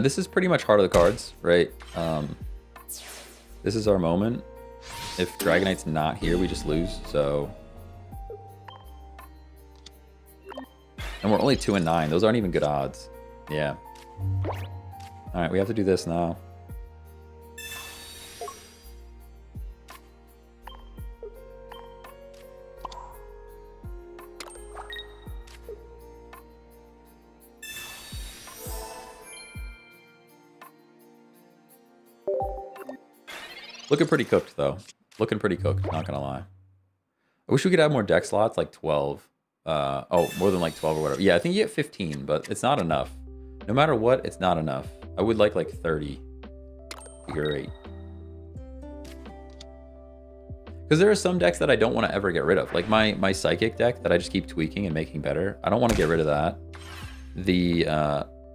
This is pretty much heart of the cards, right? This is our moment. If Dragonite's not here, we just lose, so... And we're only 2 and 9. Those aren't even good odds. Yeah. Alright, we have to do this now. Looking pretty cooked, though. Looking pretty cooked, not gonna lie. I wish we could have more deck slots, like 12. Oh, more than like 12 or whatever. Yeah, I think you get 15, but it's not enough. No matter what, it's not enough. I would like 30. Great. Because there are some decks that I don't want to ever get rid of. Like my Psychic deck that I just keep tweaking and making better. I don't want to get rid of that. The,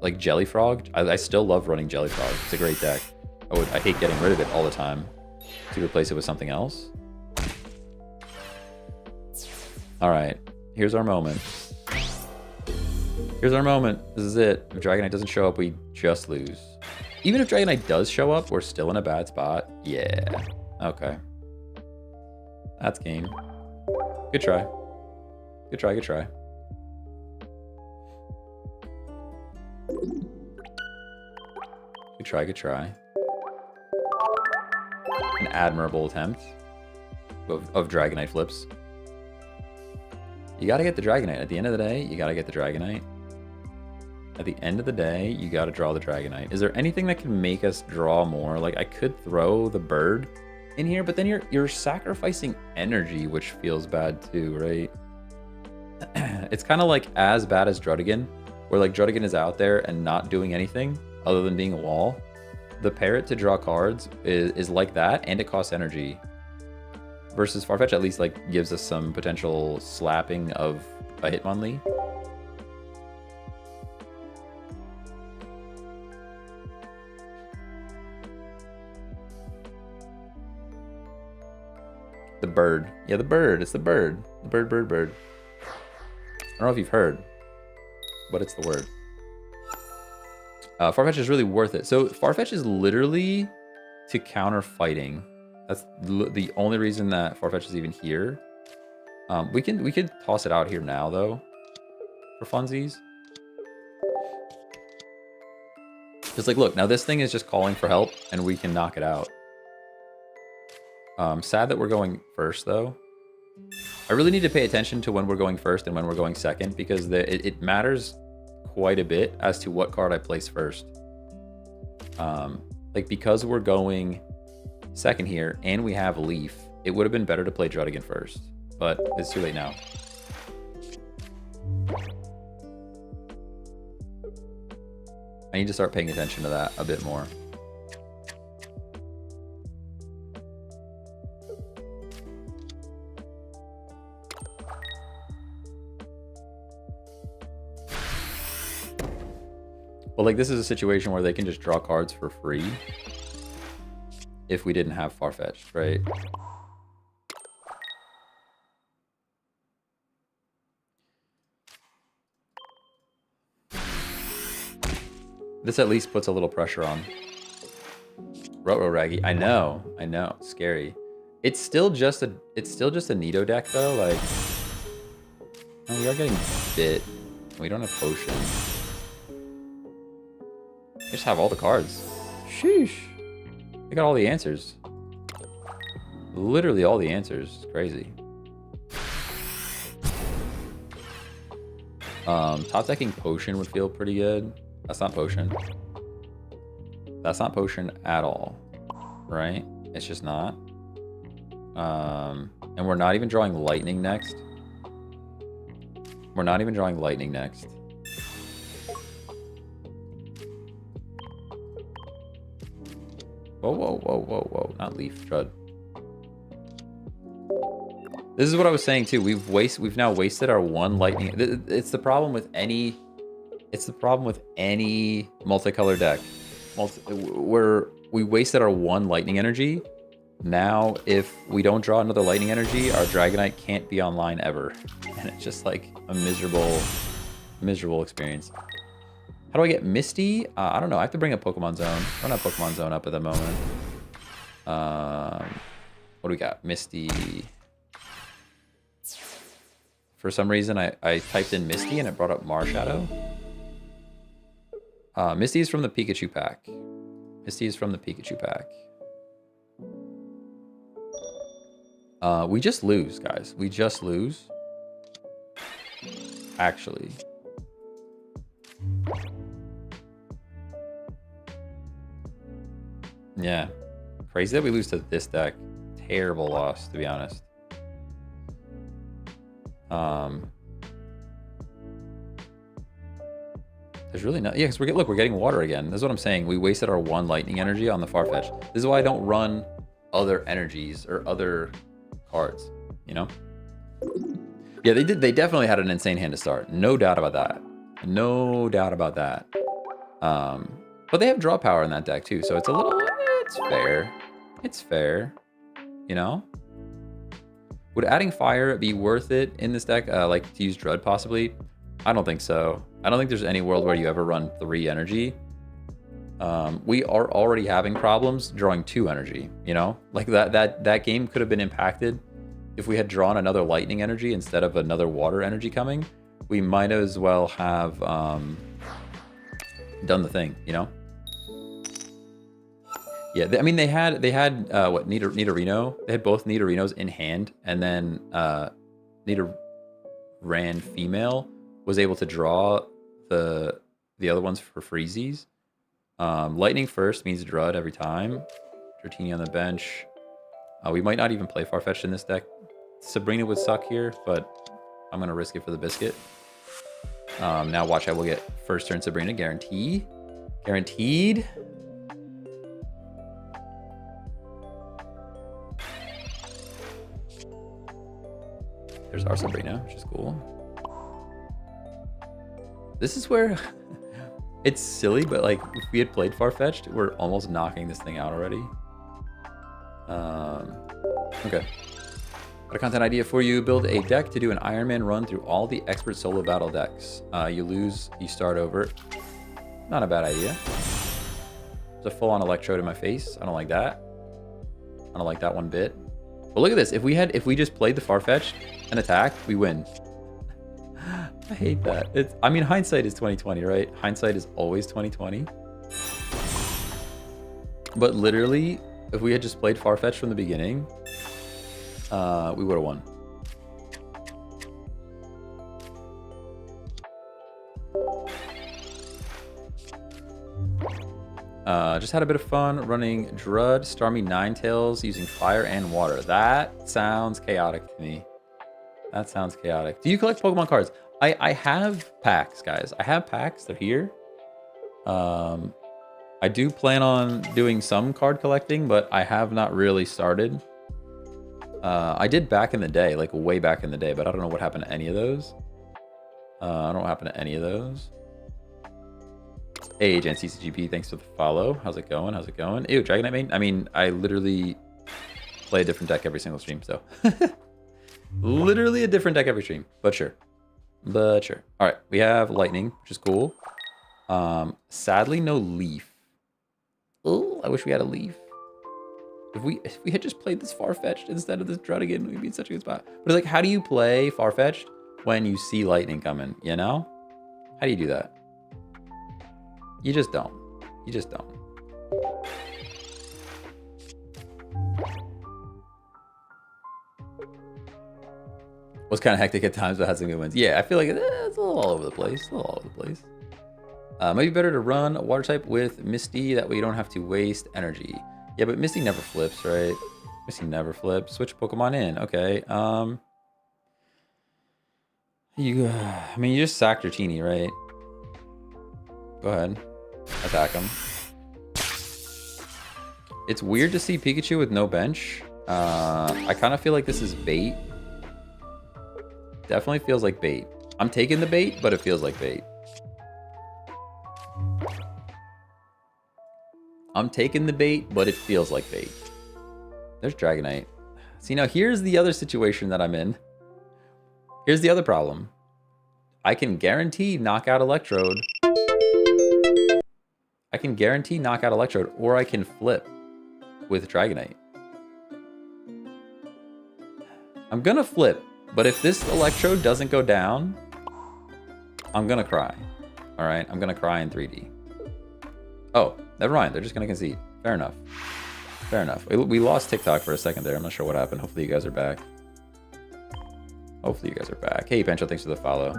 like Jellyfrog. I still love running Jellyfrog. It's a great deck. I hate getting rid of it all the time to replace it with something else. All right. Here's our moment. Here's our moment. This is it. If Dragonite doesn't show up, we just lose. Even if Dragonite does show up, we're still in a bad spot. Yeah. Okay. That's game. Good try. Good try, good try. Good try, good try. An admirable attempt of Dragonite flips. You gotta get the Dragonite. At the end of the day, you gotta get the Dragonite. At the end of the day, you gotta draw the Dragonite. Is there anything that can make us draw more? Like, I could throw the bird in here, but then you're sacrificing energy, which feels bad too, right? It's kind of like as bad as Druddigan, where like Druddigan is out there and not doing anything other than being a wall. The parrot to draw cards is like that, and it costs energy. Versus Farfetch at least like gives us some potential slapping of a Hitmonlee. The bird. Yeah, the bird. It's the bird. The bird, bird, bird. I don't know if you've heard, but it's the word. Farfetch is really worth it. So Farfetch is literally to counter fighting. That's the only reason that Farfetch is even here. We could toss it out here now though, for funsies. Just like, look, now this thing is just calling for help, and we can knock it out. Sad that we're going first though. I really need to pay attention to when we're going first and when we're going second, because it matters quite a bit as to what card I place first. Like, because we're going second here and we have Leaf, it would have been better to play Druddigan first, but it's too late now. I need to start paying attention to that a bit more. Well, like, this is a situation where they can just draw cards for free if we didn't have Farfetch'd, right? This at least puts a little pressure on. Rotro Raggy. I know. Scary. It's still just a Nido deck though. Like, oh, we are getting bit. We don't have potion. We just have all the cards. Sheesh. We got all the answers. Literally all the answers. It's crazy. Top decking potion would feel pretty good. That's not potion. That's not potion at all. Right? It's just not. And we're not even drawing lightning next. We're not even drawing lightning next. Whoa, whoa, whoa, whoa, whoa. Not Leaf, Drud. This is what I was saying too. We've now wasted our one lightning. It's the problem with any multicolor deck. We wasted our one lightning energy. Now, if we don't draw another lightning energy, our Dragonite can't be online ever. And it's just like a miserable experience. How do I get Misty? I don't know. I have to bring up Pokemon Zone. I don't have Pokemon Zone up at the moment. What do we got? Misty. For some reason, I typed in Misty and it brought up Marshadow. Misty is from the Pikachu pack. Misty is from the Pikachu pack. We just lose, guys. We just lose. Actually. Yeah. Crazy that we lose to this deck. Terrible loss, to be honest. There's really not. Yeah, because we're getting water again. This is what I'm saying. We wasted our 1 lightning energy on the Farfetch. This is why I don't run other energies or other cards. You know? Yeah, they did. They definitely had an insane hand to start. No doubt about that. No doubt about that. But they have draw power in that deck too, so it's a little. It's fair. It's fair. You know? Would adding fire be worth it in this deck? Like to use Drud possibly? I don't think so. I don't think there's any world where you ever run 3 energy. We are already having problems drawing 2 energy, you know? Like that game could have been impacted if we had drawn another lightning energy instead of another water energy coming. We might as well have done the thing, you know? Yeah, I mean, they had what, Nidorino? They had both Nidorinos in hand, and then Nidoran female was able to draw the other ones for freezies. Lightning first means Drud every time. Dratini on the bench. We might not even play Farfetch'd in this deck. Sabrina would suck here, but I'm going to risk it for the biscuit. Now watch, I will get first turn Sabrina, guaranteed. Guaranteed. There's our Sabrina, which is cool. This is where it's silly, but like if we had played Farfetch'd, we're almost knocking this thing out already. Okay. Got a content idea for you. Build a deck to do an Iron Man run through all the expert solo battle decks. You lose, you start over. Not a bad idea. It's a full-on electrode in my face. I don't like that. I don't like that one bit. But look at this. If we just played the Farfetch'd and attacked, we win. I hate that. I mean, hindsight is 2020, right? Hindsight is always 2020. But literally, if we had just played Farfetch'd from the beginning, we would have won. Just had a bit of fun running Drud, Starmie, Ninetales using fire and water. That sounds chaotic to me. That sounds chaotic. Do you collect Pokemon cards? I have packs, guys. I have packs. They're here. I do plan on doing some card collecting, but I have not really started. I did back in the day, like way back in the day, but I don't know what happened to any of those. I don't know what happened to any of those. Hey, Agent TCGP, thanks for the follow. How's it going? How's it going? Ew, Dragonite main? I mean, I literally play a different deck every single stream, so. Literally a different deck every stream, but sure. But sure. All right, we have Lightning, which is cool. Sadly, no Leaf. Oh, I wish we had a Leaf. If we had just played this Farfetch'd instead of this Druddigan, we'd be in such a good spot. But like, how do you play Farfetch'd when you see Lightning coming, you know? How do you do that? You just don't. You just don't. Was kind of hectic at times, but had some good wins. Yeah, I feel like it's a little all over the place. A little all over the place. Might be better to run a water type with Misty. That way you don't have to waste energy. Yeah, but Misty never flips, right? Misty never flips. Switch Pokemon in. Okay. I mean, you just sacked your Teeny, right? Go ahead. Attack him. It's weird to see Pikachu with no bench. I kind of feel like this is bait. Definitely feels like bait. I'm taking the bait, but it feels like bait. I'm taking the bait, but it feels like bait. There's Dragonite. See, now here's the other situation that I'm in. Here's the other problem. I can guarantee knockout Electrode. I can guarantee knockout Electrode, or I can flip with Dragonite. I'm gonna flip, but if this Electrode doesn't go down, I'm gonna cry. All right, I'm gonna cry in 3D. Oh, never mind. They're just gonna concede. Fair enough. Fair enough. We lost TikTok for a second there. I'm not sure what happened. Hopefully you guys are back. Hopefully you guys are back. Hey, Pancho, thanks for the follow.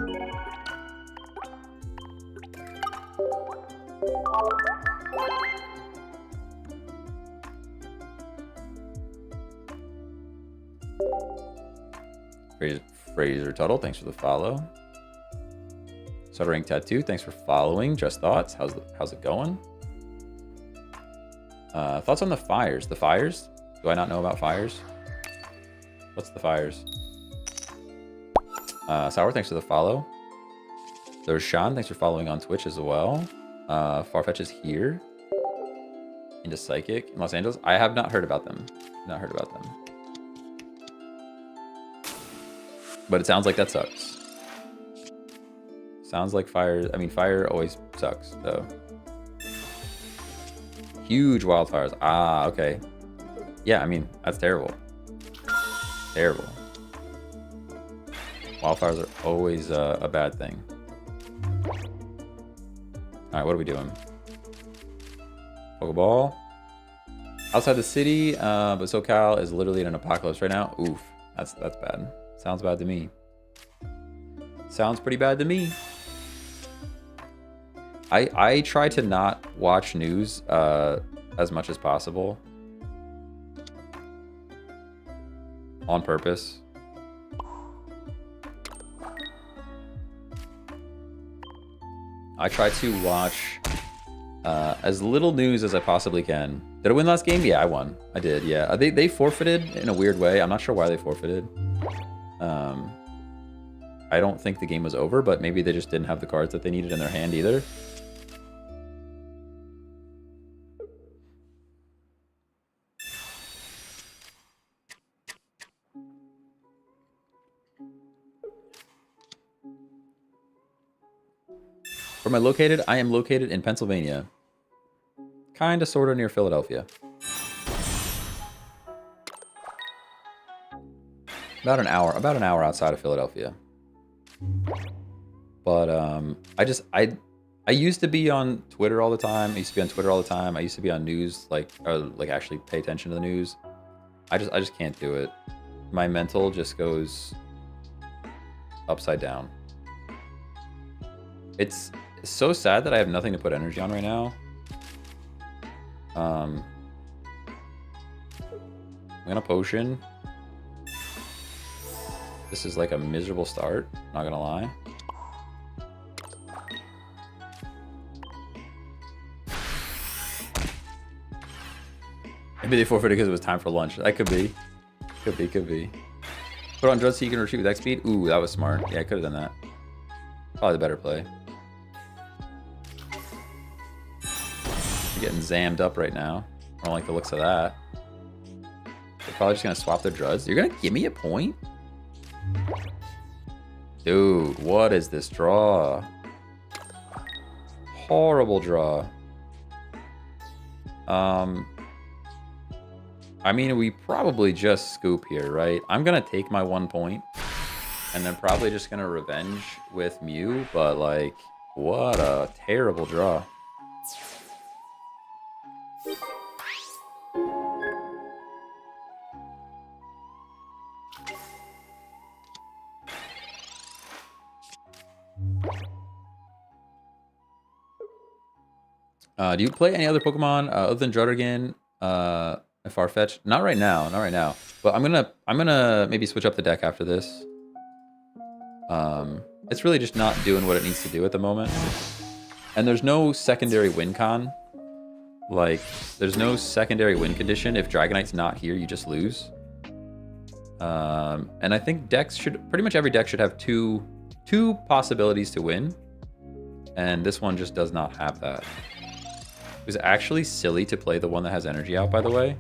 Fraser Tuttle, thanks for the follow. Stuttering Tattoo, thanks for following. Just Thoughts, how's it going? Thoughts on the fires? The fires? Do I not know about fires? What's the fires? Sour, thanks for the follow. There's Sean, thanks for following on Twitch as well. Farfetch is here. Into Psychic in Los Angeles. I have not heard about them. Not heard about them. But it sounds like that sucks. Sounds like fire. I mean, fire always sucks, so. Huge wildfires. Ah, okay. Yeah, I mean, that's terrible. Terrible. Wildfires are always a bad thing. All right, what are we doing? Pokeball. Outside the city, but SoCal is literally in an apocalypse right now. Oof, that's bad. Sounds bad to me. Sounds pretty bad to me. I try to not watch news as much as possible. On purpose. I try to watch as little news as I possibly can. Did I win last game? Yeah, I won. I did, yeah. They forfeited in a weird way. I'm not sure why they forfeited. I don't think the game was over, but maybe they just didn't have the cards that they needed in their hand either. Where am I located? I am located in Pennsylvania. Kind of, sort of near Philadelphia. About an hour outside of Philadelphia. But I used to be on Twitter all the time. I used to be on Twitter all the time. I used to be on news, like actually pay attention to the news. I just can't do it. My mental just goes upside down. It's so sad that I have nothing to put energy on right now. I'm gonna potion. This is like a miserable start, not gonna lie. Maybe they forfeited because it was time for lunch. That could be. Could be. Put on drugs so you can retreat with X speed. Ooh, that was smart. Yeah, I could have done that. Probably the better play. You're getting zammed up right now. I don't like the looks of that. They're probably just gonna swap their drugs. You're gonna give me a point? Dude, what is this draw? Horrible draw. I mean, we probably just scoop here, right? I'm gonna take my 1 point and then probably just gonna revenge with Mew, but like, what a terrible draw. Do you play any other Pokemon other than Druddigon and Farfetch? Not right now, not right now. But I'm gonna maybe switch up the deck after this. It's really just not doing what it needs to do at the moment. And there's no secondary win con. Like, there's no secondary win condition. If Dragonite's not here, you just lose. And I think decks should, pretty much every deck should have two possibilities to win. And this one just does not have that. It was actually silly to play the one that has energy out, by the way.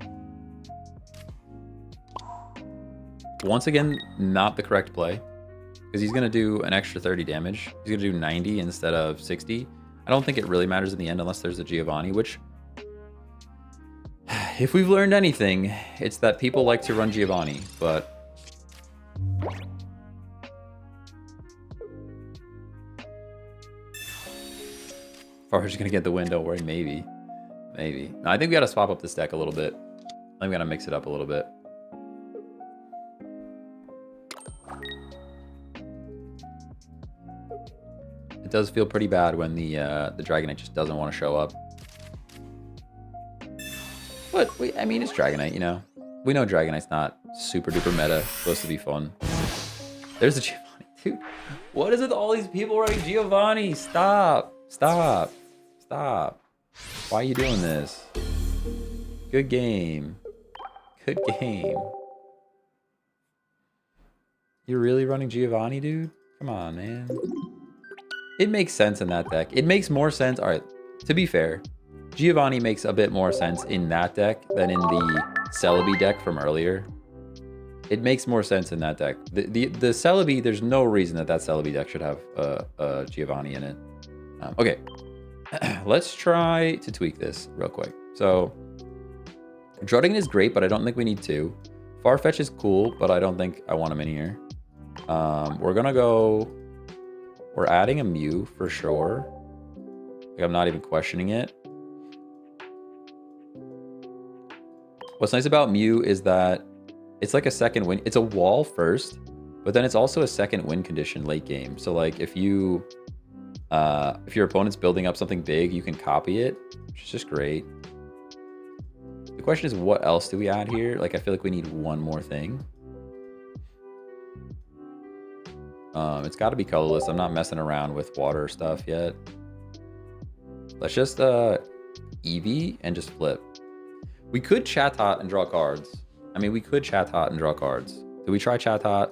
Once again, not the correct play. Because he's going to do an extra 30 damage. He's going to do 90 instead of 60. I don't think it really matters in the end unless there's a Giovanni, which... if we've learned anything, it's that people like to run Giovanni, but... Far's going to get the win, don't worry, maybe. Maybe. No, I think we got to swap up this deck a little bit. I think we got to mix it up a little bit. It does feel pretty bad when the Dragonite just doesn't want to show up. But, I mean, it's Dragonite, you know? we know Dragonite's not super duper meta. It's supposed to be fun. There's a Giovanni, dude. What is it with all these people running Giovanni? Stop. Stop. Stop. Why are you doing this? Good game. Good game. You're really running Giovanni, dude? Come on, man. It makes sense in that deck. It makes more sense. All right, to be fair, Giovanni makes a bit more sense in that deck than in the Celebi deck from earlier. It makes more sense in that deck. The Celebi, there's no reason that Celebi deck should have Giovanni in it. Okay, let's try to tweak this real quick. So, Dragonite is great, but I don't think we need two. Farfetch is cool, but I don't think I want him in here. We're gonna go... We're adding a Mew for sure. Like, I'm not even questioning it. What's nice about Mew is that it's like a second win. It's a wall first, but then it's also a second win condition late game. So like if your opponent's building up something big, you can copy it, which is just great. The question is, what else do we add here? Like, I feel like we need one more thing. It's got to be colorless. I'm not messing around with water stuff yet. Let's just Eevee and just flip. We could Chatot and draw cards. I mean, we could Chatot and draw cards. Do we try Chatot?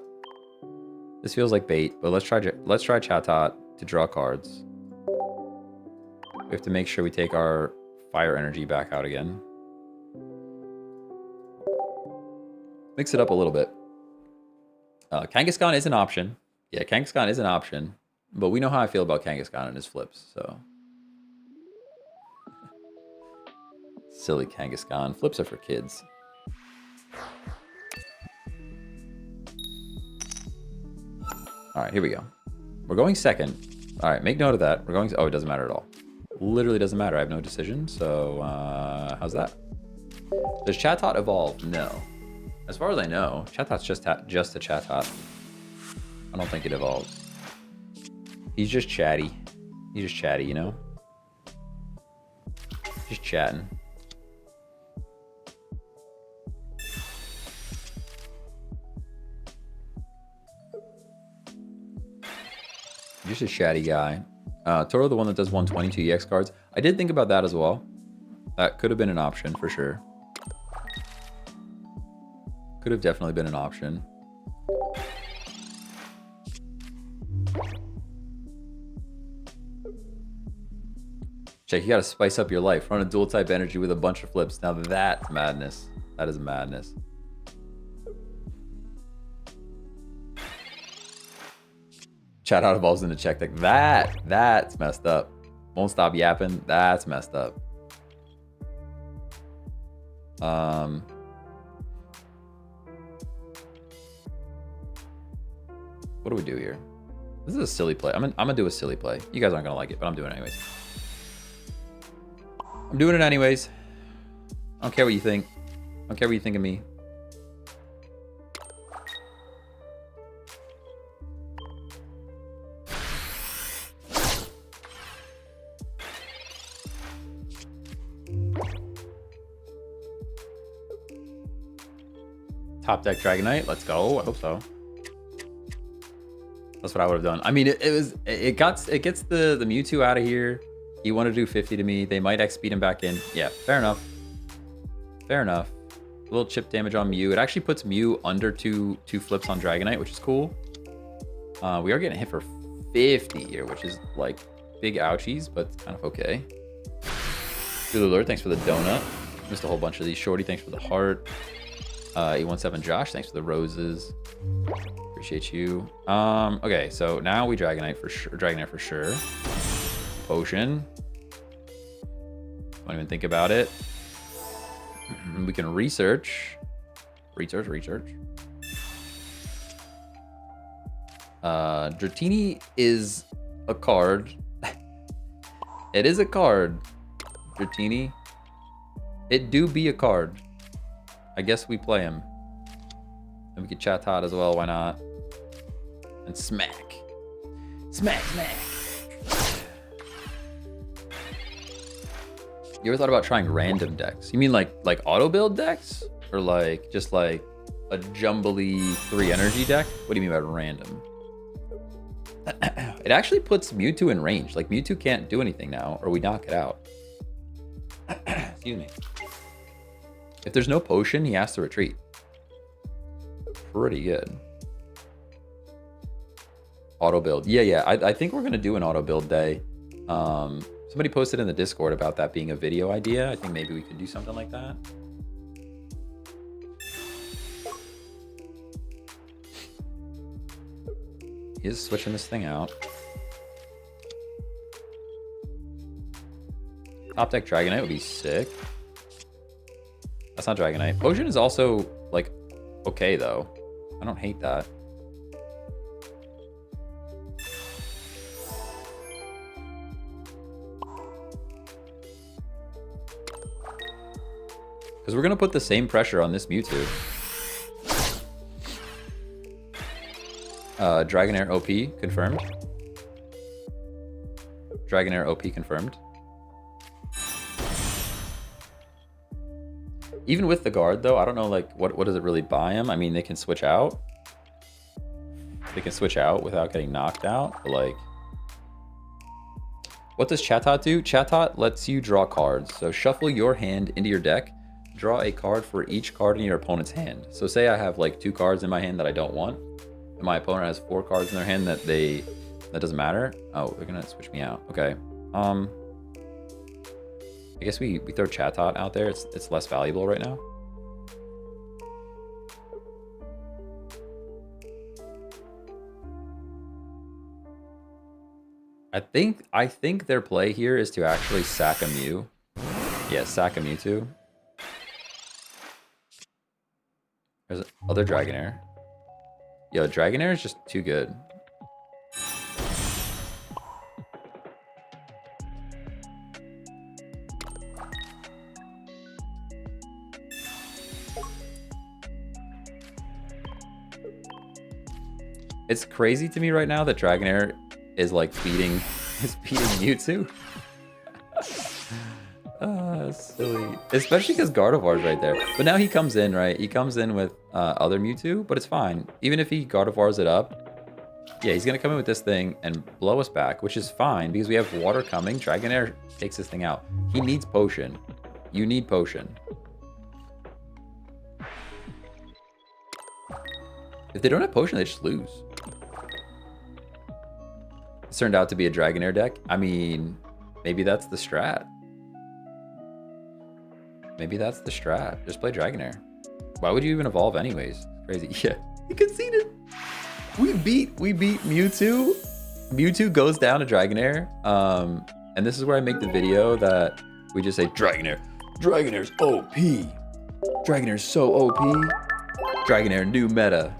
This feels like bait, but let's try Chatot to draw cards. We have to make sure we take our fire energy back out again. Mix it up a little bit. Kangaskhan is an option. Yeah, Kangaskhan is an option, but we know how I feel about Kangaskhan and his flips, so. Silly Kangaskhan. Flips are for kids. All right, here we go. We're going second. All right, make note of that. We're going... Oh, it doesn't matter at all. Literally doesn't matter. I have no decision, so how's that? Does Chatot evolve? No. As far as I know, Chatot's just a Chatot. I don't think it evolves. He's just chatty. He's just chatty, you know? Just chatting. Just a chatty guy. Toro, the one that does 122 EX cards. I did think about that as well. That could have been an option for sure. Could have definitely been an option. Check, you gotta spice up your life. Run a dual type energy with a bunch of flips. Now that's madness. That is madness. Chat out evolves into check deck. That's messed up. Won't stop yapping. That's messed up. What do we do here? This is a silly play. I'm gonna do a silly play. You guys aren't gonna like it, but I'm doing it anyways. I'm doing it anyways. I don't care what you think. I don't care what you think of me. Top deck Dragonite. Let's go. I hope so. That's what I would have done. I mean, it gets the Mewtwo out of here. He wanted to do 50 to me. They might X speed him back in. Yeah, fair enough. Fair enough. A little chip damage on Mew. It actually puts Mew under two flips on Dragonite, which is cool. We are getting hit for 50 here, which is like big ouchies, but it's kind of okay. Lulur, thanks for the donut. Missed a whole bunch of these. Shorty, thanks for the heart. E17 Josh, thanks for the roses. Appreciate you. Okay, so now we Dragonite for sure. Dragonite for sure. Potion. Don't even think about it. We can research. Research. Dratini is a card. It is a card. Dratini. It do be a card. I guess we play him. And we could Chatot as well, why not? And smack. Smack. You ever thought about trying random decks? You mean like auto build decks? Or like, just like a jumbly 3 energy deck? What do you mean by random? It actually puts Mewtwo in range. Like, Mewtwo can't do anything now, or we knock it out. Excuse me. If there's no potion, he has to retreat. Pretty good. Auto build. Yeah. I think we're going to do an auto build day. Somebody posted in the Discord about that being a video idea. I think maybe we could do something like that. He's switching this thing out. Top deck Dragonite would be sick. That's not Dragonite. Potion is also, like, okay, though. I don't hate that. Because we're going to put the same pressure on this Mewtwo. Dragonair OP confirmed. Dragonair OP confirmed. Even with the guard, though, I don't know, like, what does it really buy him? I mean, they can switch out. They can switch out without getting knocked out. But, like, what does Chatot do? Chatot lets you draw cards. So shuffle your hand into your deck. Draw a card for each card in your opponent's hand. So say I have, like, 2 cards in my hand that I don't want. And my opponent has 4 cards in their hand that doesn't matter. Oh, they're gonna switch me out. Okay. I guess we throw Chatot out there. It's less valuable right now. I think their play here is to actually sack a Mew. Yeah, sack a Mewtwo. There's other Dragonair. Yo, Dragonair is just too good. It's crazy to me right now that Dragonair is like beating Mewtwo. Silly. Especially because Gardevoir's right there. But now he comes in, right? He comes in with other Mewtwo, but it's fine. Even if he Gardevoirs it up, yeah, he's going to come in with this thing and blow us back, which is fine because we have water coming. Dragonair takes this thing out. He needs potion. You need potion. If they don't have potion, they just lose. This turned out to be a Dragonair deck. I mean, maybe that's the strat. Maybe that's the strat. Just play Dragonair. Why would you even evolve anyways? Crazy. Yeah, you conceded. We beat Mewtwo. Mewtwo goes down to Dragonair. And this is where I make the video that we just say Dragonair. Dragonair's OP. Dragonair's so OP. Dragonair new meta.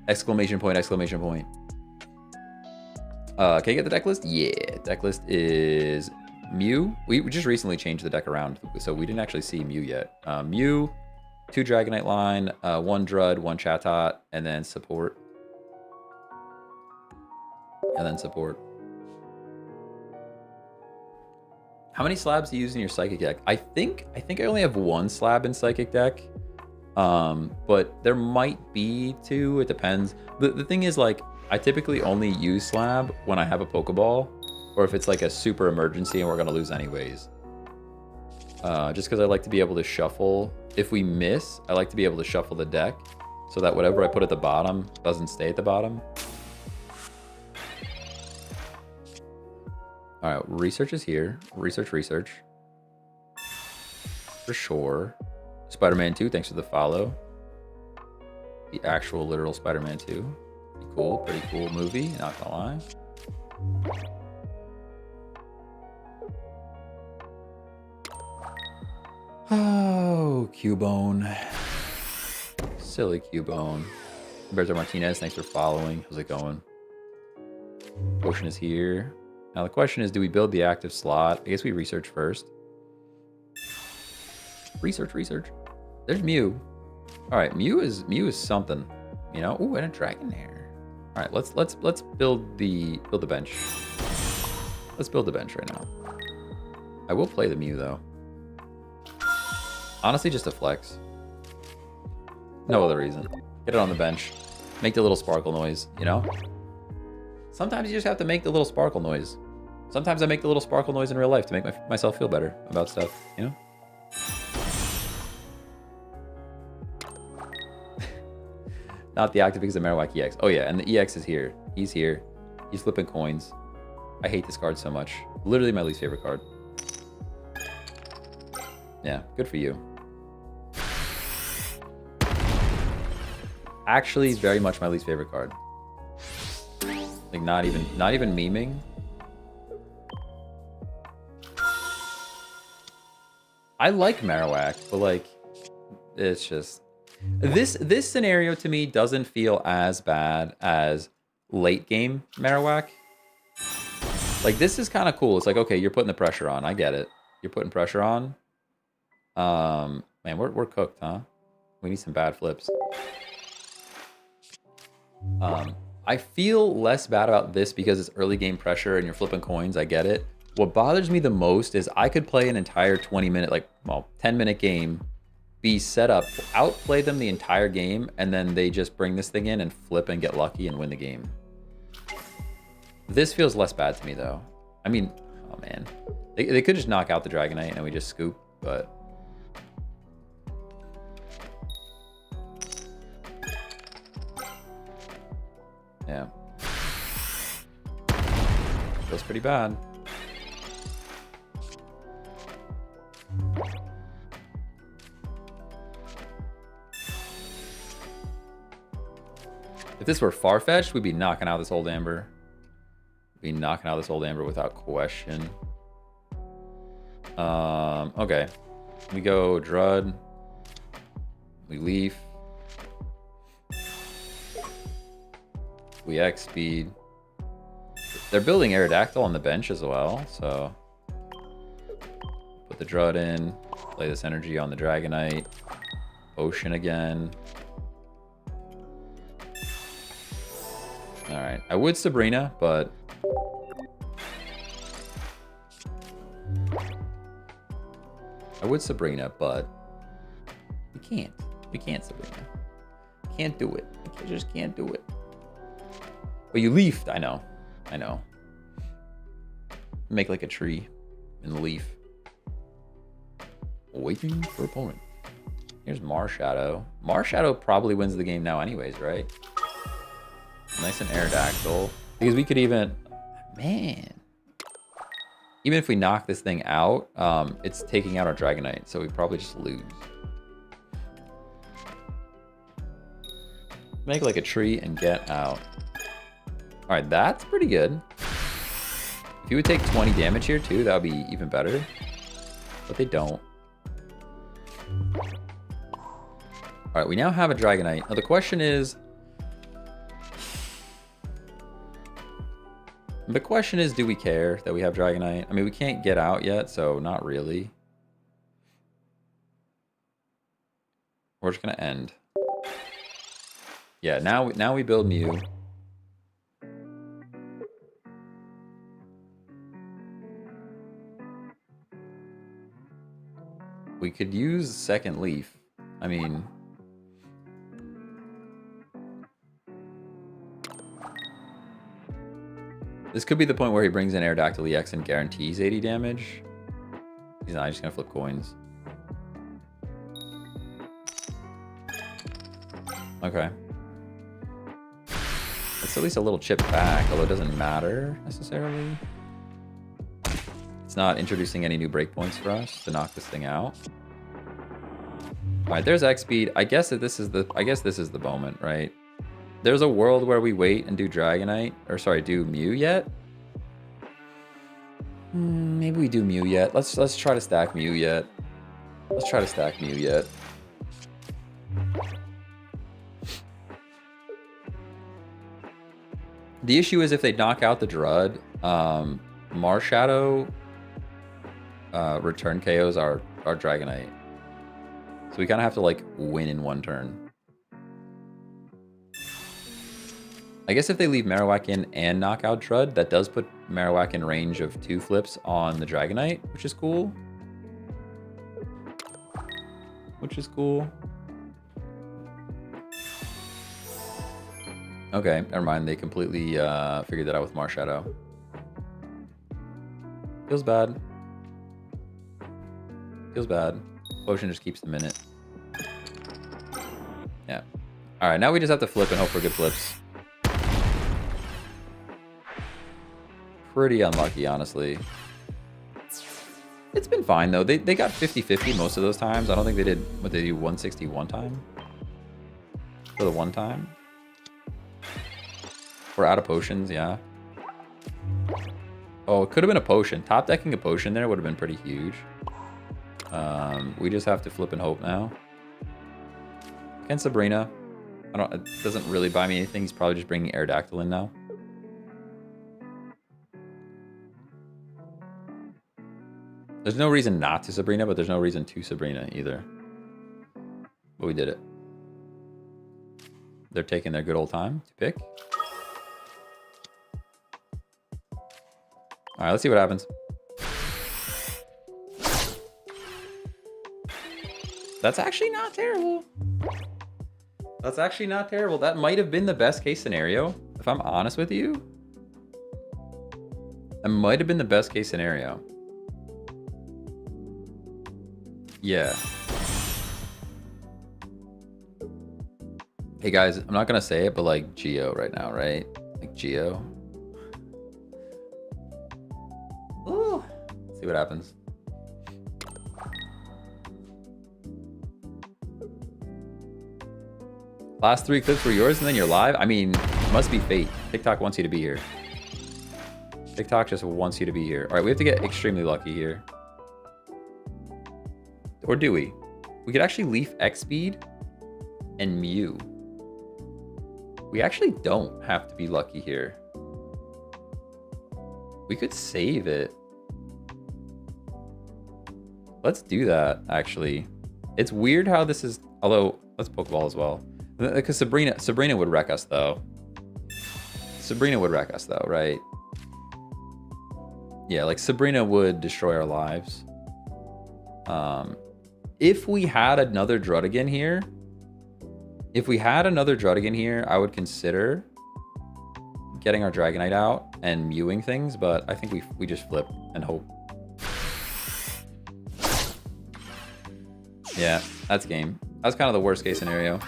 Exclamation point, exclamation point. Can you get the deck list? Yeah, deck list is Mew. We just recently changed the deck around, so we didn't actually see Mew yet. Mew, 2 Dragonite line, 1 Drud, 1 Chatot, and then support. How many slabs do you use in your Psychic deck? I think I only have 1 slab in Psychic deck. But there might be 2, it depends. The thing is, like, I typically only use slab when I have a Pokeball, or if it's like a super emergency and we're gonna lose anyways. Just because I like to be able to shuffle. If we miss, I like to be able to shuffle the deck so that whatever I put at the bottom doesn't stay at the bottom. All right, research is here. Research. For sure. Spider-Man 2, thanks for the follow. The actual literal Spider-Man 2. Pretty cool movie, not gonna lie. Oh, Cubone. Silly Cubone. Roberto Martinez, thanks for following. How's it going? Potion is here. Now the question is, do we build the active slot? I guess we research first. Research. There's Mew. All right, Mew is something, you know. Ooh, and a Dragonair. All right, let's build the bench. Let's build the bench right now. I will play the Mew though. Honestly, just a flex. No other reason. Get it on the bench. Make the little sparkle noise, you know? Sometimes you just have to make the little sparkle noise. Sometimes I make the little sparkle noise in real life to make myself feel better about stuff, you know? Not the active because of Marowak EX. Oh yeah, and the EX is here. He's here. He's flipping coins. I hate this card so much. Literally my least favorite card. Yeah, good for you. Actually, very much my least favorite card. Like not even memeing. I like Marowak, but like it's just this scenario to me doesn't feel as bad as late game Marowak. Like this is kind of cool. It's like, okay, you're putting the pressure on. I get it. You're putting pressure on. Man, we're cooked, huh? We need some bad flips. I feel less bad about this because it's early game pressure and you're flipping coins. I get it. What bothers me the most is I could play an entire 20-minute, like, well, 10-minute game, be set up, outplay them the entire game, and then they just bring this thing in and flip and get lucky and win the game. This feels less bad to me, though. I mean, oh man. They could just knock out the Dragonite and we just scoop, but... yeah. Feels pretty bad. If this were far-fetched, we'd be knocking out this old Amber. We'd be knocking out this old Amber without question. Okay. We go Drud. We Leaf. We X speed. They're building Aerodactyl on the bench as well, so put the Drud in, play this energy on the Dragonite, Ocean again. All right, I would Sabrina, but we can't. We can't Sabrina. Can't do it. I just can't do it. But you leafed, I know. I know. Make like a tree in the leaf. Waiting for opponent. Here's Marshadow. Marshadow probably wins the game now anyways, right? Nice and Aerodactyl. Because we could even... man. Even if we knock this thing out, it's taking out our Dragonite, so we probably just lose. Make like a tree and get out. Alright, that's pretty good. If you would take 20 damage here too, that would be even better. But they don't. Alright, we now have a Dragonite. Now the question is... do we care that we have Dragonite? I mean, we can't get out yet, so not really. We're just gonna end. Yeah, now we build Mew. We could use second leaf. I mean... this could be the point where he brings in Aerodactyl EX and guarantees 80 damage. He's not just gonna flip coins. Okay. It's at least a little chip back, although it doesn't matter necessarily. It's not introducing any new breakpoints for us to knock this thing out. All right, there's X speed. I guess this is the moment, right? There's a world where we wait and do Dragonite, or sorry, do Mew yet. Maybe we do Mew yet. Let's try to stack Mew yet. Let's try to stack Mew yet. The issue is if they knock out the Drud, Marshadow return KOs our Dragonite. So we kind of have to like win in one turn. I guess if they leave Marowak in and knock out Drud, that does put Marowak in range of 2 flips on the Dragonite, which is cool. Okay, never mind. They completely figured that out with Marshadow. Feels bad. Feels bad. Potion just keeps them in it. Yeah. All right, now we just have to flip and hope for good flips. Pretty unlucky, honestly. It's been fine, though. They got 50-50 most of those times. I don't think they did, what, they do 160 one time? For the one time? We're out of potions, yeah. Oh, it could have been a potion. Top decking a potion there would have been pretty huge. We just have to flip and hope now. Against Sabrina. It doesn't really buy me anything. He's probably just bringing Aerodactyl in now. There's no reason not to Sabrina, but there's no reason to Sabrina either. But we did it. They're taking their good old time to pick. All right, let's see what happens. That's actually not terrible. That's actually not terrible. That might have been the best case scenario, if I'm honest with you. That might have been the best case scenario. Yeah. Hey guys, I'm not gonna say it, but like Geo right now, right? Like Geo. Ooh. Let's see what happens. Last 3 clips were yours and then you're live? I mean, it must be fate. TikTok wants you to be here. TikTok just wants you to be here. All right, we have to get extremely lucky here. Or do we? We could actually Leaf X speed and Mew. We actually don't have to be lucky here. We could save it. Let's do that, actually. It's weird how this is, although, let's Pokeball as well. Because Sabrina would wreck us, though. Sabrina would wreck us, though, right? Yeah, like Sabrina would destroy our lives. If we had another Druddigan here, I would consider getting our Dragonite out and mewing things, but I think we just flip and hope. Yeah, that's game. That's kind of the worst case scenario.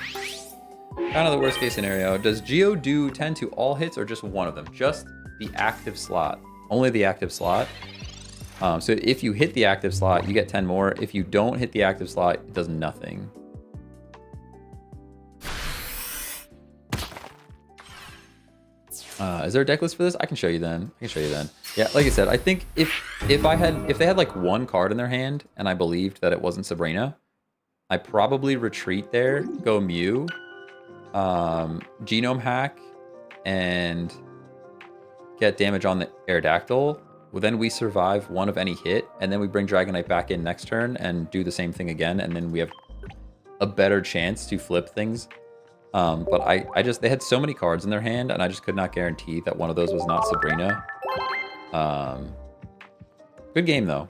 Does Geo do 10 to all hits or just one of them? Just the active slot. Only the active slot. So if you hit the active slot, you get 10 more. If you don't hit the active slot, it does nothing. Is there a deck list for this? I can show you then. Yeah, like I said, I think if they had like one card in their hand and I believed that it wasn't Sabrina, I probably retreat there, go Mew, Genome Hack, and get damage on the Aerodactyl. Well, then we survive one of any hit, and then we bring Dragonite back in next turn and do the same thing again, and then we have a better chance to flip things. But they had so many cards in their hand, and I just could not guarantee that one of those was not Sabrina. Good game, though.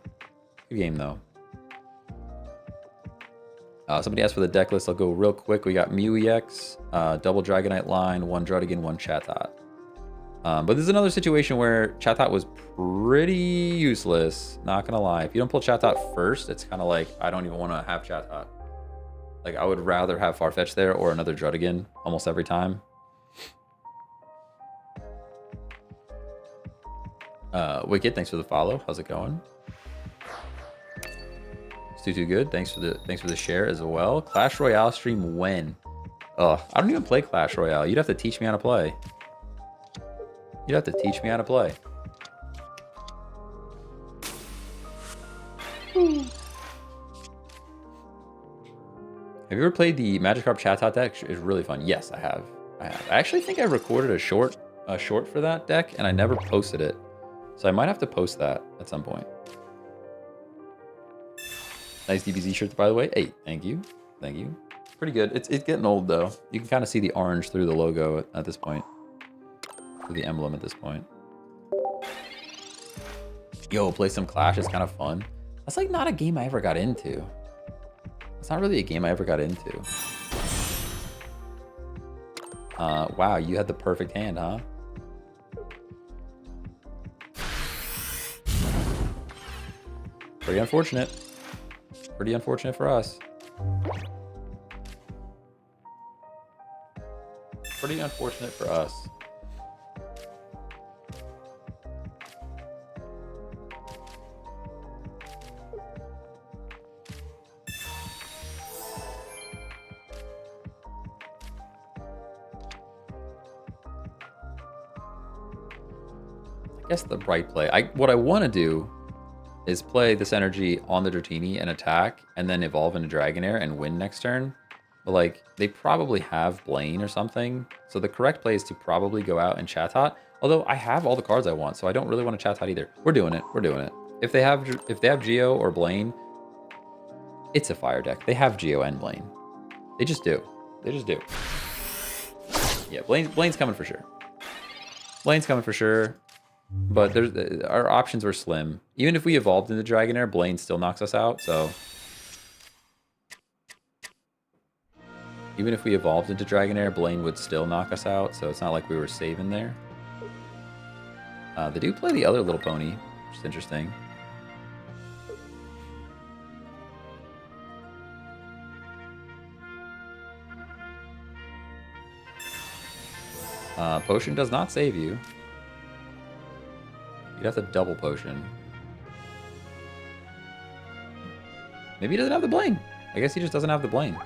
Somebody asked for the deck list. I'll go real quick. We got Mew EX, double Dragonite line, 1 Druddigan, 1 Chatot. But this is another situation where Chatot was pretty useless, not gonna lie. If you don't pull Chatot first, it's kind of like, I don't even want to have Chatot. Like, I would rather have Farfetch there or another Druddigan almost every time. Wicked, thanks for the follow. How's it going? Too good. Thanks for the share as well. Clash Royale stream when? I don't even play Clash Royale. You'd have to teach me how to play. Have you ever played the Magikarp Chatot deck? It's really fun. Yes, I have. I actually think I recorded a short for that deck, and I never posted it. So I might have to post that at some point. Nice DBZ shirt, by the way. Hey, thank you. Pretty good. It's getting old, though. You can kind of see the orange through the logo at this point. Through the emblem at this point. Yo, play some Clash. It's kind of fun. That's like not a game I ever got into. It's not really a game I ever got into. Wow, you had the perfect hand, huh? Pretty unfortunate. Pretty unfortunate for us. Pretty unfortunate for us. I guess the right play. What I want to do is play this energy on the Dratini and attack, and then evolve into Dragonair and win next turn. But like, they probably have Blaine or something. So the correct play is to probably go out and Chatot. Although I have all the cards I want, so I don't really want to Chatot either. We're doing it. We're doing it. If they have Geo or Blaine, it's a fire deck. They have Geo and Blaine. They just do. They just do. Yeah, Blaine's coming for sure. Blaine's coming for sure. But our options were slim. Even if we evolved into Dragonair, Blaine still knocks us out, so... Even if we evolved into Dragonair, Blaine would still knock us out, so it's not like we were saving there. They do play the other little pony, which is interesting. Potion does not save you. You'd have to double potion. Maybe he doesn't have the Blaine. I guess he just doesn't have the Blaine.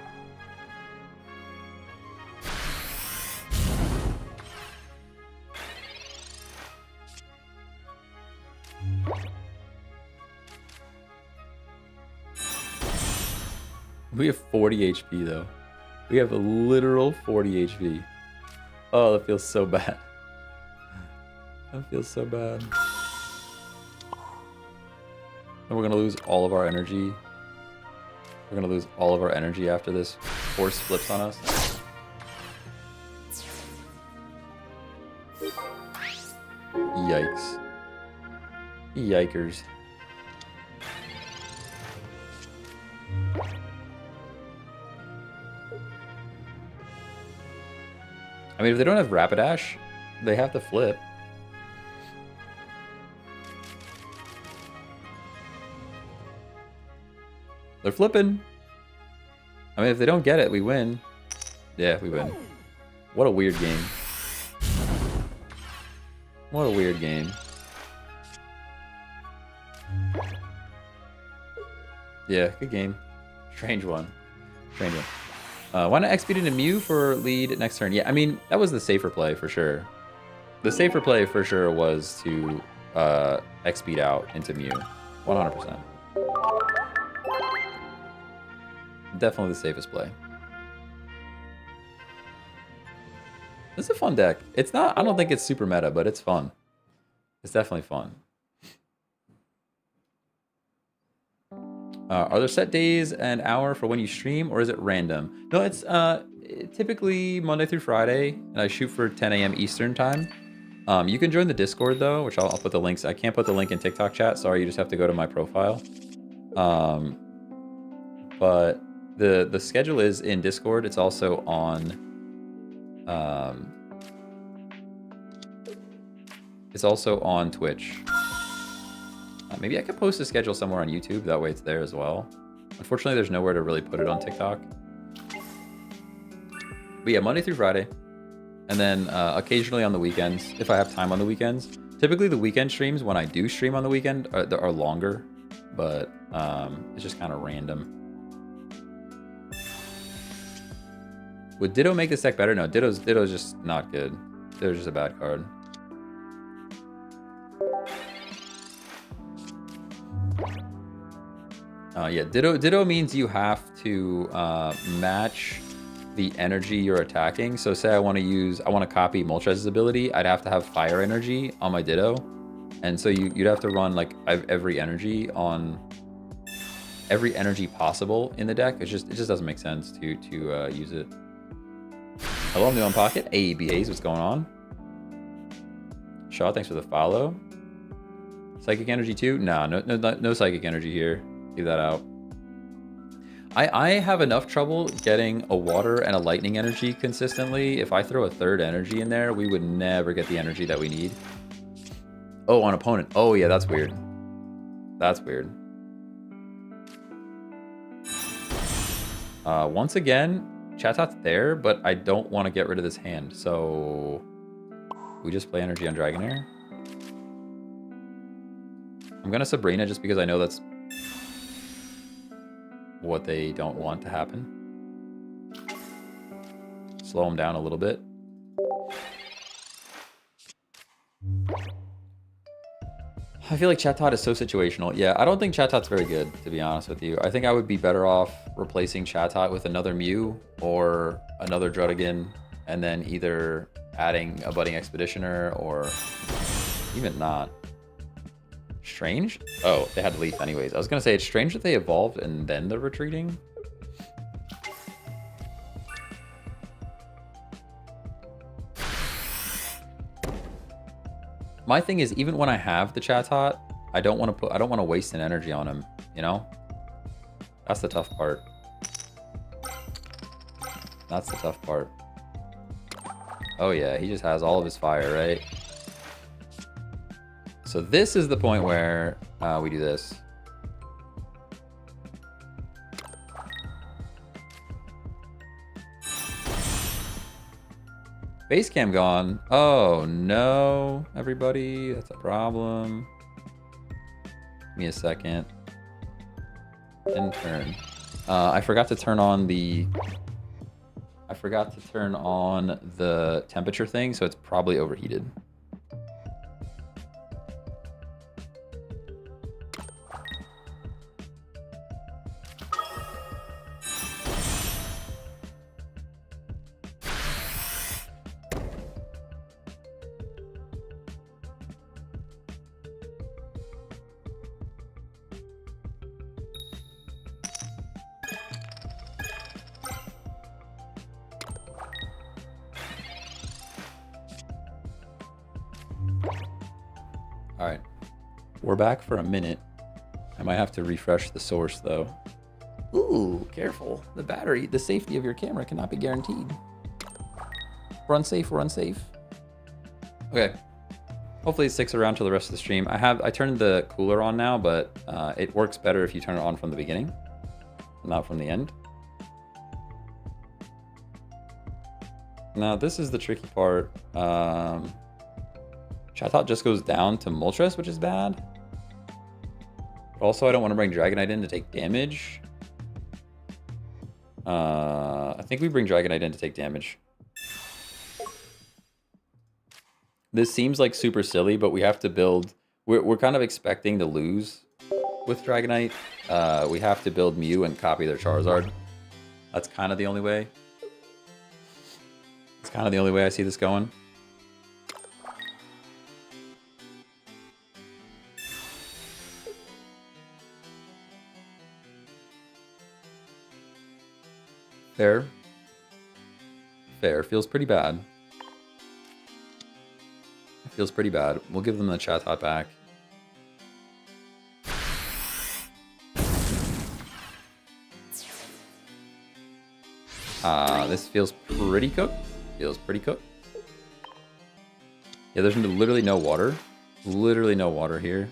We have 40 HP though. We have a literal 40 HP. Oh, that feels so bad. That feels so bad. And we're gonna lose all of our energy. We're gonna lose all of our energy after this force flips on us. Yikes. Yikers. I mean, if they don't have Rapidash, they have to flip. They're flipping. I mean, if they don't get it, we win. Yeah, we win. What a weird game. What a weird game. Yeah, good game. Strange one. Strange one. Why not XP into Mew for lead next turn? Yeah, I mean, that was the safer play for sure. The safer play for sure was to XP out into Mew. 100%. Definitely the safest play. This is a fun deck. It's not, I don't think it's super meta, but it's fun. It's definitely fun. Are there set days and hour for when you stream, or is it random? No, it's typically Monday through Friday, and I shoot for 10 a.m. Eastern time. You can join the Discord though, which I'll put the links. I can't put the link in TikTok chat. Sorry, you just have to go to my profile. But the schedule is in Discord. It's also on. It's also on Twitch. Maybe I could post a schedule somewhere on YouTube. That way it's there as well. Unfortunately, there's nowhere to really put it on TikTok. But yeah, Monday through Friday. And then occasionally on the weekends, if I have time on the weekends. Typically the weekend streams, when I do stream on the weekend, are longer. But it's just kind of random. Would Ditto make this deck better? No, Ditto's just not good. Ditto's just a bad card. Yeah, Ditto means you have to match the energy you're attacking. So say I want to copy Moltres' ability, I'd have to have fire energy on my Ditto. And so you'd have to run like every energy possible in the deck. It just doesn't make sense to use it. Hello, I'm new on Pocket. Hey, BAs, what's going on? Shaw, thanks for the follow. Psychic energy too? No psychic energy here. Leave that out. I have enough trouble getting a water and a lightning energy consistently. If I throw a third energy in there, we would never get the energy that we need. Oh, on opponent. Oh, yeah, that's weird. That's weird. Once again, Chatot there, but I don't want to get rid of this hand. So we just play energy on Dragonair. I'm going to Sabrina just because I know that's what they don't want to happen. Slow them down a little bit. I feel like Chatot is so situational. Yeah, I don't think Chatot's very good, to be honest with you. I think I would be better off replacing Chatot with another Mew or another Druddigan, and then either adding a Budding Expeditioner or even not. Strange? Oh, they had Leaf anyways. I was going to say, it's strange that they evolved and then they're retreating. My thing is, even when I have the Chatot, I don't want to waste an energy on him, you know? That's the tough part. That's the tough part. Oh yeah, he just has all of his fire, right? So this is the point where we do this. Base cam gone. Oh no, everybody, that's a problem. Give me a second. End turn. I forgot to turn on the temperature thing, so it's probably overheated. All right, we're back for a minute. I might have to refresh the source though. Ooh, careful. The safety of your camera cannot be guaranteed. Run safe, run safe. Okay. Hopefully it sticks around till the rest of the stream. I turned the cooler on now, but it works better if you turn it on from the beginning, not from the end. Now this is the tricky part. Chatot just goes down to Moltres, which is bad. But also, I don't want to bring Dragonite in to take damage. I think we bring Dragonite in to take damage. This seems like super silly, but we have to build... We're kind of expecting to lose with Dragonite. We have to build Mew and copy their Charizard. That's kind of the only way. It's kind of the only way I see this going. Fair. Fair. Feels pretty bad. Feels pretty bad. We'll give them the Chatot back. This feels pretty cooked. Feels pretty cooked. Yeah, there's literally no water. Literally no water here.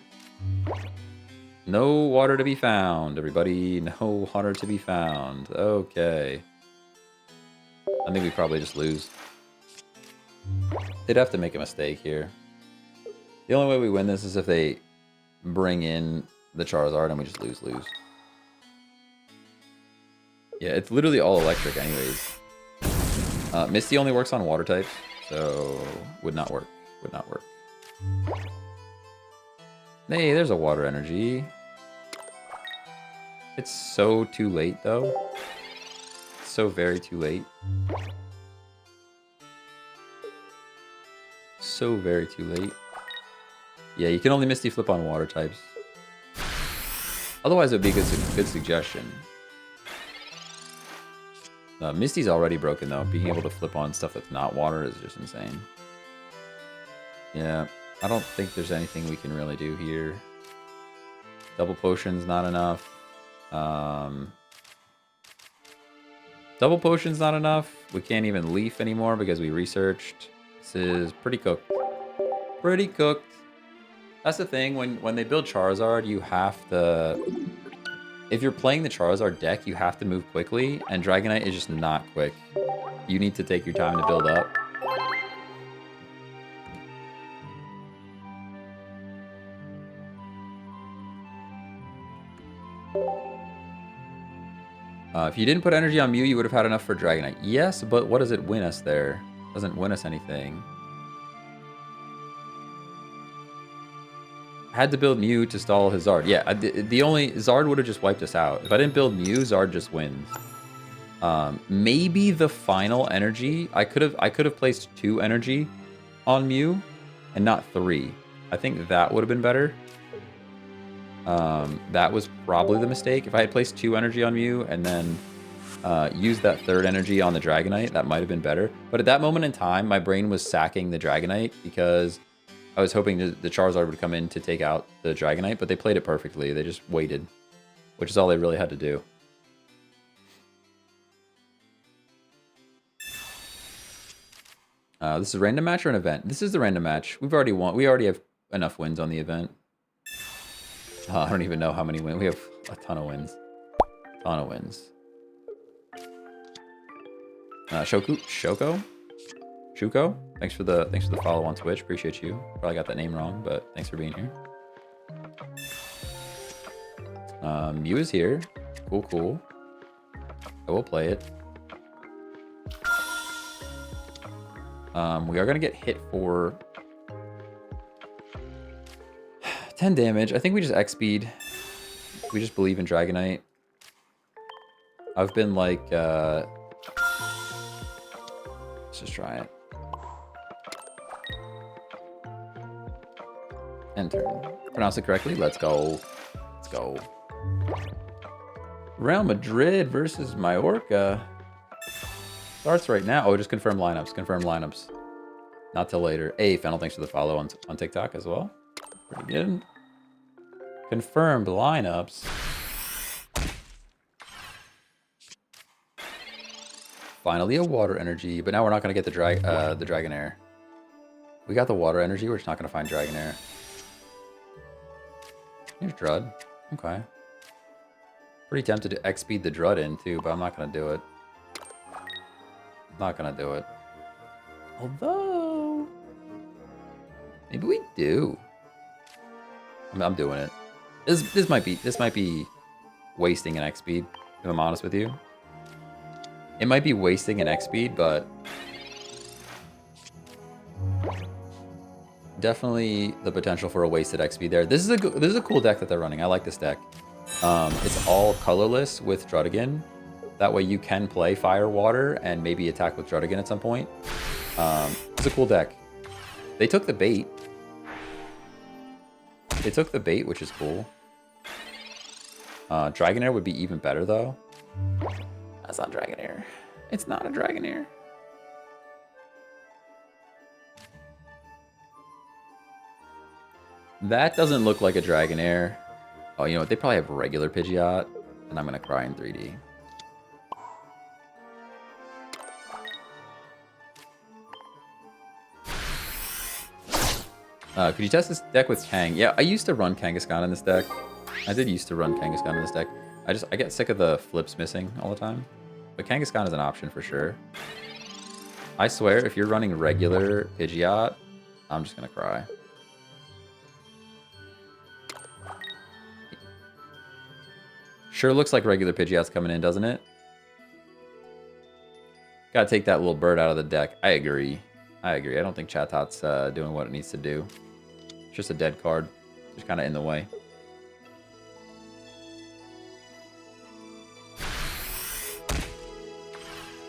No water to be found, everybody. No water to be found. Okay. I think we probably just lose. They'd have to make a mistake here. The only way we win this is if they bring in the Charizard and we just lose. Yeah, it's literally all electric anyways. Misty only works on water types, so would not work. Would not work. Hey, there's a water energy. It's so too late, though. It's so very too late. So very too late. Yeah, you can only Misty Flip on water types. Otherwise, it would be a good suggestion. Misty's already broken, though. Being able to flip on stuff that's not water is just insane. Yeah, I don't think there's anything we can really do here. Double Potion's not enough. Double potion's not enough. We can't even leaf anymore because we researched. This is pretty cooked. Pretty cooked. That's the thing, when they build Charizard, you have to... If you're playing the Charizard deck, you have to move quickly, and Dragonite is just not quick. You need to take your time to build up. If you didn't put energy on Mew, you would have had enough for Dragonite. Yes, but what does it win us there? Doesn't win us anything. I had to build Mew to stall his Zard. Yeah, the only... Zard would have just wiped us out. If I didn't build Mew, Zard just wins. Maybe the final energy... I could have placed 2 energy on Mew and not 3. I think that would have been better. That was probably the mistake. If I had placed 2 energy on Mew and then used that 3rd energy on the Dragonite, that might have been better. But at that moment in time, my brain was sacking the Dragonite because I was hoping the Charizard would come in to take out the Dragonite, but they played it perfectly. They just waited, which is all they really had to do. This is a random match or an event? This is the random match. We've already won. We already have enough wins on the event. I don't even know how many wins. We have a ton of wins. Ton of wins. Shuko? Thanks for the follow on Twitch. Appreciate you. Probably got that name wrong, but thanks for being here. Mew is here. Cool. I will play it. We are gonna get hit for 10 damage. I think we just X-speed. We just believe in Dragonite. I've been like, let's just try it. End turn. Pronounce it correctly. Let's go. Let's go. Real Madrid versus Mallorca. Starts right now. Oh, just confirm lineups. Confirm lineups. Not till later. Hey, Fennel, thanks for the follow on TikTok as well. Pretty good. Confirmed lineups. Finally a water energy, but now we're not going to get the Dragonair. We got the water energy, we're just not going to find Dragonair. Here's Drud. Okay. Pretty tempted to X-speed the Drud in too, but I'm not going to do it. Not going to do it. Although... maybe we do. I'm doing it. This might be wasting an X speed, if I'm honest with you. It might be wasting an X speed, but definitely the potential for a wasted X speed there. This is a cool deck that they're running. I like this deck. It's all colorless with Drudigan. That way you can play Fire Water and maybe attack with Drudigan at some point. It's a cool deck. They took the bait. They took the bait, which is cool. Dragonair would be even better, though. That's not Dragonair. It's not a Dragonair. That doesn't look like a Dragonair. Oh, you know what? They probably have regular Pidgeot, and I'm going to cry in 3D. Could you test this deck with Kang? Yeah, I used to run Kangaskhan in this deck. I did used to run Kangaskhan in this deck. I get sick of the flips missing all the time. But Kangaskhan is an option for sure. I swear, if you're running regular Pidgeot, I'm just gonna cry. Sure looks like regular Pidgeot's coming in, doesn't it? Gotta take that little bird out of the deck. I agree. I don't think Chatot doing what it needs to do. It's just a dead card. Just kind of in the way.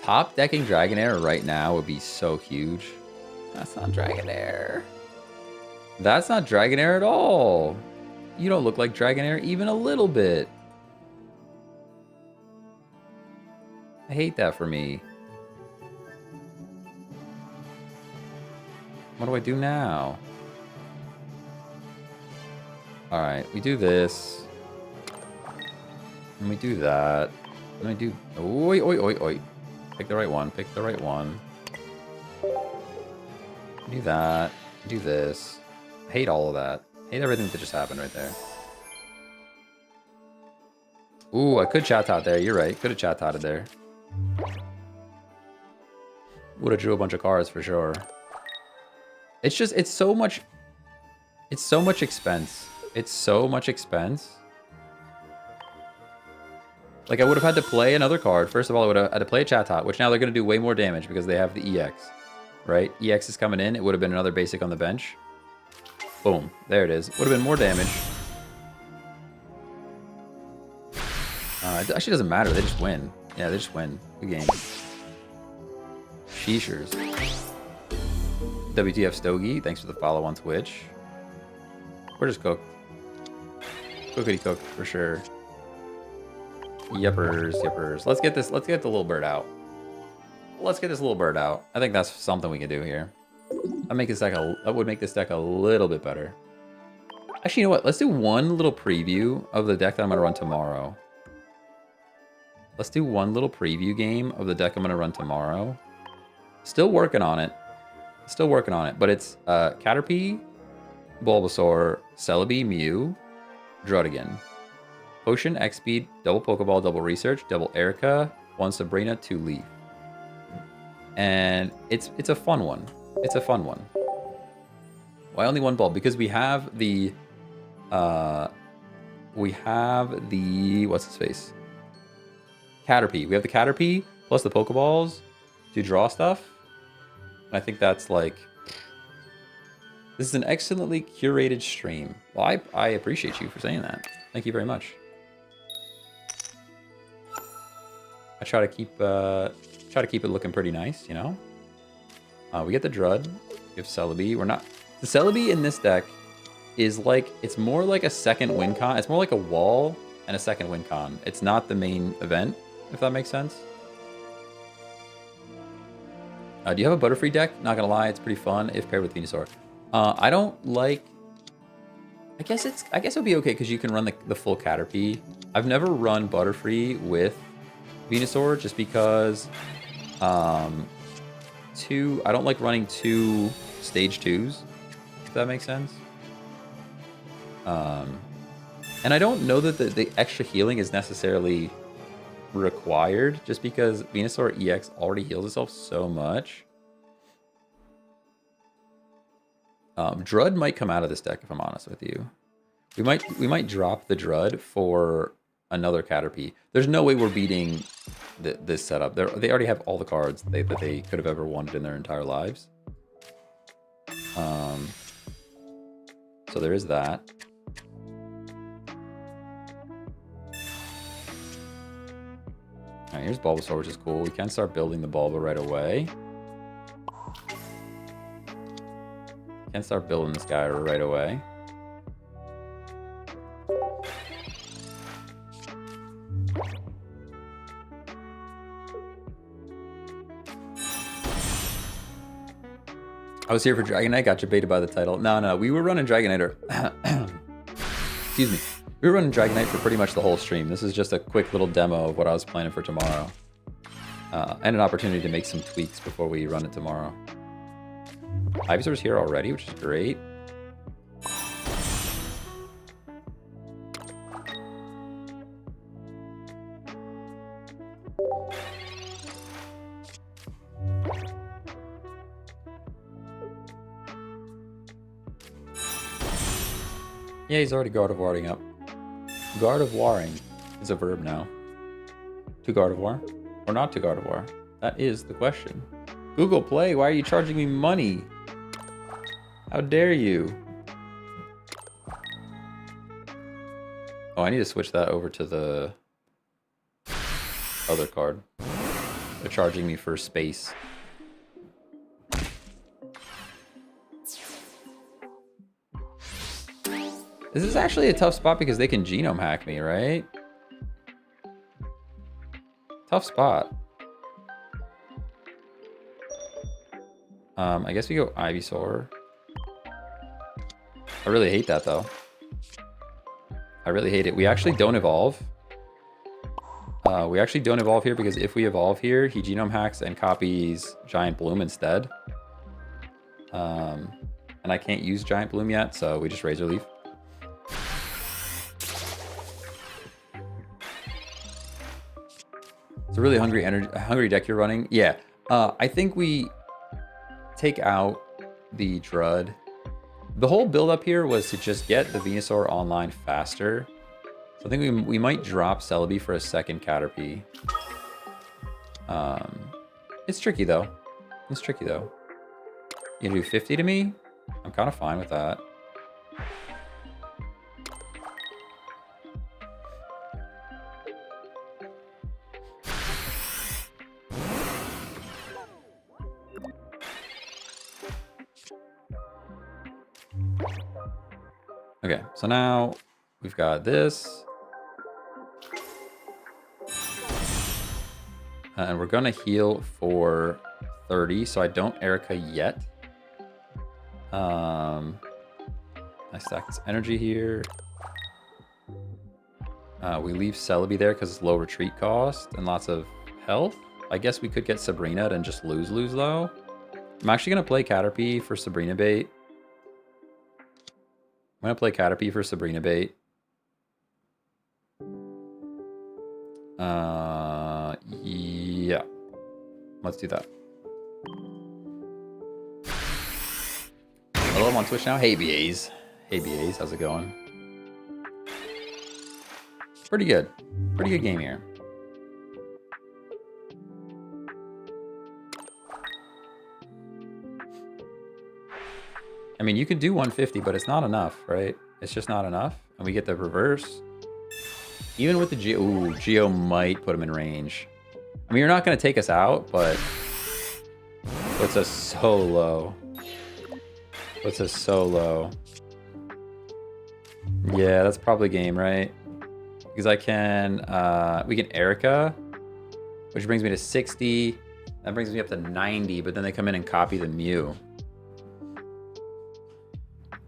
Top decking Dragonair right now would be so huge. That's not Dragonair. That's not Dragonair at all. You don't look like Dragonair even a little bit. I hate that for me. What do I do now? Alright, we do this. And we do that. And we do... Oi, oi, oi, oi. Pick the right one. Pick the right one. Do that. Do this. Hate all of that. Hate everything that just happened right there. Ooh, I could chat tot there. You're right. Could have chat totted there. Would have drew a bunch of cards for sure. It's just, it's so much expense. It's so much expense. Like, I would have had to play another card. First of all, I would have had to play a chat tot, which now they're going to do way more damage because they have the EX. Right? EX is coming in. It would have been another basic on the bench. Boom. There it is. Would have been more damage. It actually doesn't matter. They just win. Yeah, they just win the game. Sheeshers. WTF Stogie, thanks for the follow on Twitch. We're just cooked. Cookity cooked for sure. Yuppers, yuppers. Let's get the little bird out. Let's get this little bird out. I think that's something we can do here. That would make this deck a little bit better. Actually, you know what? Let's do one little preview of the deck that I'm gonna run tomorrow. Let's do one little preview game of the deck I'm gonna run tomorrow. Still working on it. Still working on it, but it's Caterpie, Bulbasaur, Celebi, Mew, Druddigon, Potion, X-Speed, double Pokeball, double Research, double Erica, one Sabrina, 2 Leaf. And it's a fun one. It's a fun one. Why only one bulb? Because we have the what's his face? Caterpie. We have the Caterpie plus the Pokeballs to draw stuff. I think that's like, this is an excellently curated stream. Well, I appreciate you for saying that. Thank you very much. I try to keep it looking pretty nice, you know. We get the Drud. We have Celebi. The Celebi in this deck is like, it's more like a second win con. It's more like a wall and a second win con. It's not the main event, if that makes sense. Do you have a Butterfree deck? Not gonna lie, it's pretty fun if paired with Venusaur. I don't like. I guess it would be okay because you can run the full Caterpie. I've never run Butterfree with Venusaur just because I don't like running 2 stage 2s. If that makes sense. And I don't know that the extra healing is necessarily required just because Venusaur EX already heals itself so much. Drud might come out of this deck if I'm honest with you. We might drop the Drud for another Caterpie. There's no way we're beating this setup. They already have all the cards that they could have ever wanted in their entire lives. So there is that. Alright, here's Bulbasaur, which is cool. We can start building the Bulba right away. Can start building this guy right away. I was here for Dragonite, got you baited by the title. No, we were running Dragonite. Excuse me. We were running Dragonite for pretty much the whole stream. This is just a quick little demo of what I was planning for tomorrow. And an opportunity to make some tweaks before we run it tomorrow. Ivysaur's here already, which is great. Yeah, he's already God of Waring up. God of Waring is a verb now. To God of War? Or not to God of War? That is the question. Google Play, why are you charging me money? How dare you? Oh, I need to switch that over to the other card. They're charging me for space. This is actually a tough spot because they can genome hack me, right? Tough spot. I guess we go Ivysaur. I really hate that though. I really hate it. We actually don't evolve. We actually don't evolve here because if we evolve here, he genome hacks and copies Giant Bloom instead. And I can't use Giant Bloom yet, so we just Razor Leaf. It's a really hungry deck you're running. Yeah, I think we take out the Drud. The whole build up here was to just get the Venusaur online faster. So I think we might drop Celebi for a second Caterpie. It's tricky though. It's tricky though. You do 50 to me? I'm kind of fine with that. Okay, so now we've got this. And we're gonna heal for 30, so I don't Erica yet. I stack this energy here. We leave Celebi there because it's low retreat cost and lots of health. I guess we could get Sabrina and just lose though. I'm actually gonna play Caterpie for Sabrina bait. I'm gonna play Caterpie for Sabrina bait. Yeah. Let's do that. Hello, I'm on Twitch now. Hey, BAs. Hey, BAs. How's it going? Pretty good. Pretty good game here. I mean, you can do 150, but it's not enough, right? It's just not enough. And we get the reverse. Even with the Geo... Ooh, Geo might put him in range. I mean, you're not going to take us out, but... puts us so low. Puts us so low. Yeah, that's probably game, right? Because I can... we can Erica, which brings me to 60. That brings me up to 90, but then they come in and copy the Mew.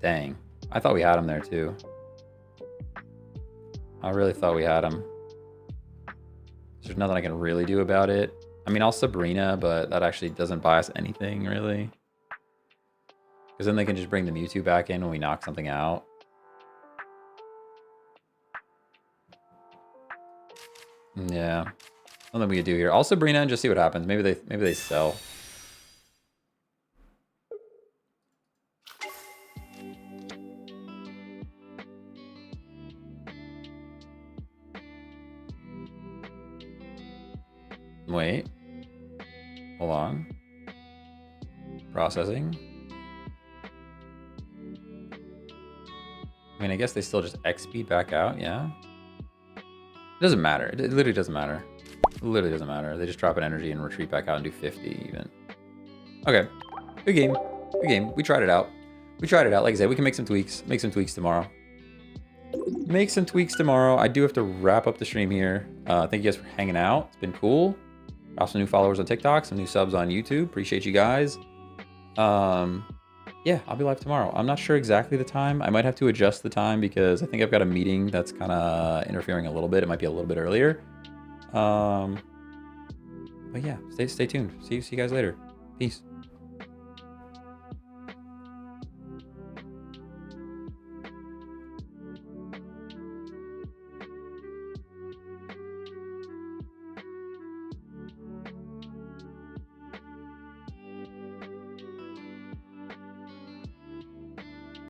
Dang. I thought we had him there, too. I really thought we had him. There's nothing I can really do about it. I mean, I'll Sabrina, but that actually doesn't buy us anything, really. Because then they can just bring the Mewtwo back in when we knock something out. Yeah. Nothing we could do here. I'll Sabrina and just see what happens. Maybe they sell. Wait. Hold on. Processing. I mean, I guess they still just X speed back out, yeah? It doesn't matter. It literally doesn't matter. It literally doesn't matter. They just drop an energy and retreat back out and do 50 even. Okay. Good game. Good game. We tried it out. We tried it out. Like I said, we can make some tweaks. Make some tweaks tomorrow. Make some tweaks tomorrow. I do have to wrap up the stream here. Thank you guys for hanging out. It's been cool. Also, new followers on TikTok, some new subs on YouTube. Appreciate you guys. Yeah, I'll be live tomorrow. I'm not sure exactly the time. I might have to adjust the time because I think I've got a meeting that's kind of interfering a little bit. It might be a little bit earlier. But yeah, stay tuned. See you guys later. Peace.